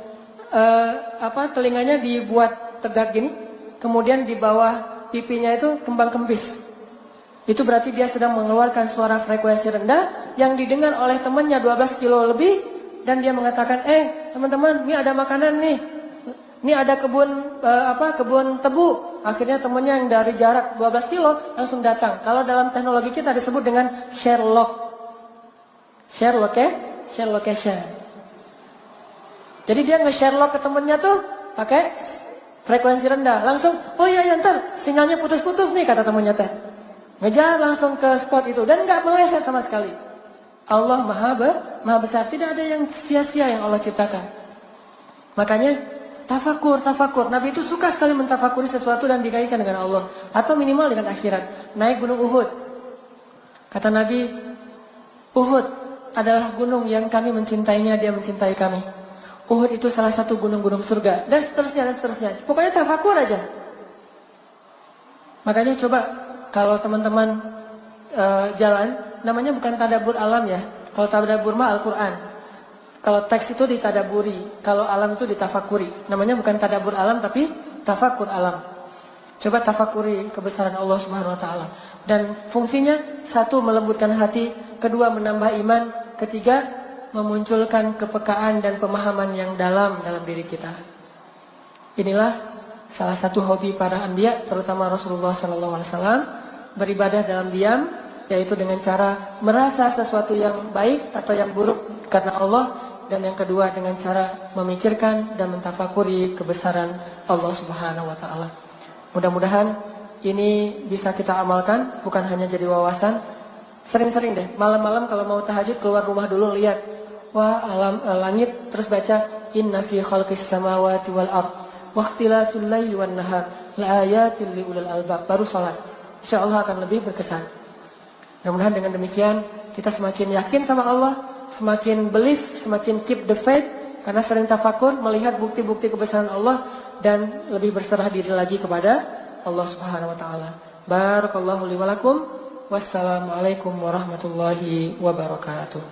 Telinganya dibuat tegak gini, kemudian di bawah pipinya itu kembang kempis. Itu berarti dia sedang mengeluarkan suara frekuensi rendah yang didengar oleh temannya 12 kilo lebih, dan dia mengatakan, teman-teman, ini ada makanan nih. Ini ada kebun tebu. Akhirnya temannya yang dari jarak 12 kilo langsung datang. Kalau dalam teknologi kita disebut dengan share location. Jadi dia nge-share log ke temennya tuh pakai frekuensi rendah. Langsung, oh iya ntar sinyalnya putus-putus nih kata temennya teh. Ngejar langsung ke spot itu dan nggak meleset sama sekali. Allah maha besar, tidak ada yang sia-sia yang Allah ciptakan. Makanya tafakur. Nabi itu suka sekali mentafakuri sesuatu dan dikaitkan dengan Allah atau minimal dengan akhirat. Naik gunung Uhud. Kata Nabi, Uhud, adalah gunung yang kami mencintainya, dia mencintai kami. Uhud itu salah satu gunung-gunung surga, dan seterusnya dan seterusnya. Pokoknya tafakur aja. Makanya coba kalau teman-teman jalan, namanya bukan tadabbur alam ya. Kalau tadabbur mah Al-Quran. Kalau teks itu ditadaburi, kalau alam itu ditafakuri. Namanya bukan tadabbur alam tapi tafakur alam. Coba tafakuri kebesaran Allah Subhanahu wa taala. Dan fungsinya satu melembutkan hati, kedua menambah iman, ketiga memunculkan kepekaan dan pemahaman yang dalam diri kita. Inilah salah satu hobi para anbiya, terutama Rasulullah SAW, beribadah dalam diam, yaitu dengan cara merasa sesuatu yang baik atau yang buruk karena Allah, dan yang kedua dengan cara memikirkan dan mentafakuri kebesaran Allah Subhanahu wa taala. Mudah-mudahan ini bisa kita amalkan, bukan hanya jadi wawasan. Sering-sering deh, malam-malam kalau mau tahajud keluar rumah dulu, lihat wah alam langit, terus baca inna fi khalqis samawati wal ard wa ikhtilafil laili wan nahar la ayatil liulil albab, baru salat. Insyaallah akan lebih berkesan. Mudah-mudahan dengan demikian kita semakin yakin sama Allah, semakin believe, semakin keep the faith, karena sering tafakur melihat bukti-bukti kebesaran Allah, dan lebih berserah diri lagi kepada Allah Subhanahu wa taala. Barakallahu li wa lakum. Wassalamualaikum warahmatullahi wabarakatuh.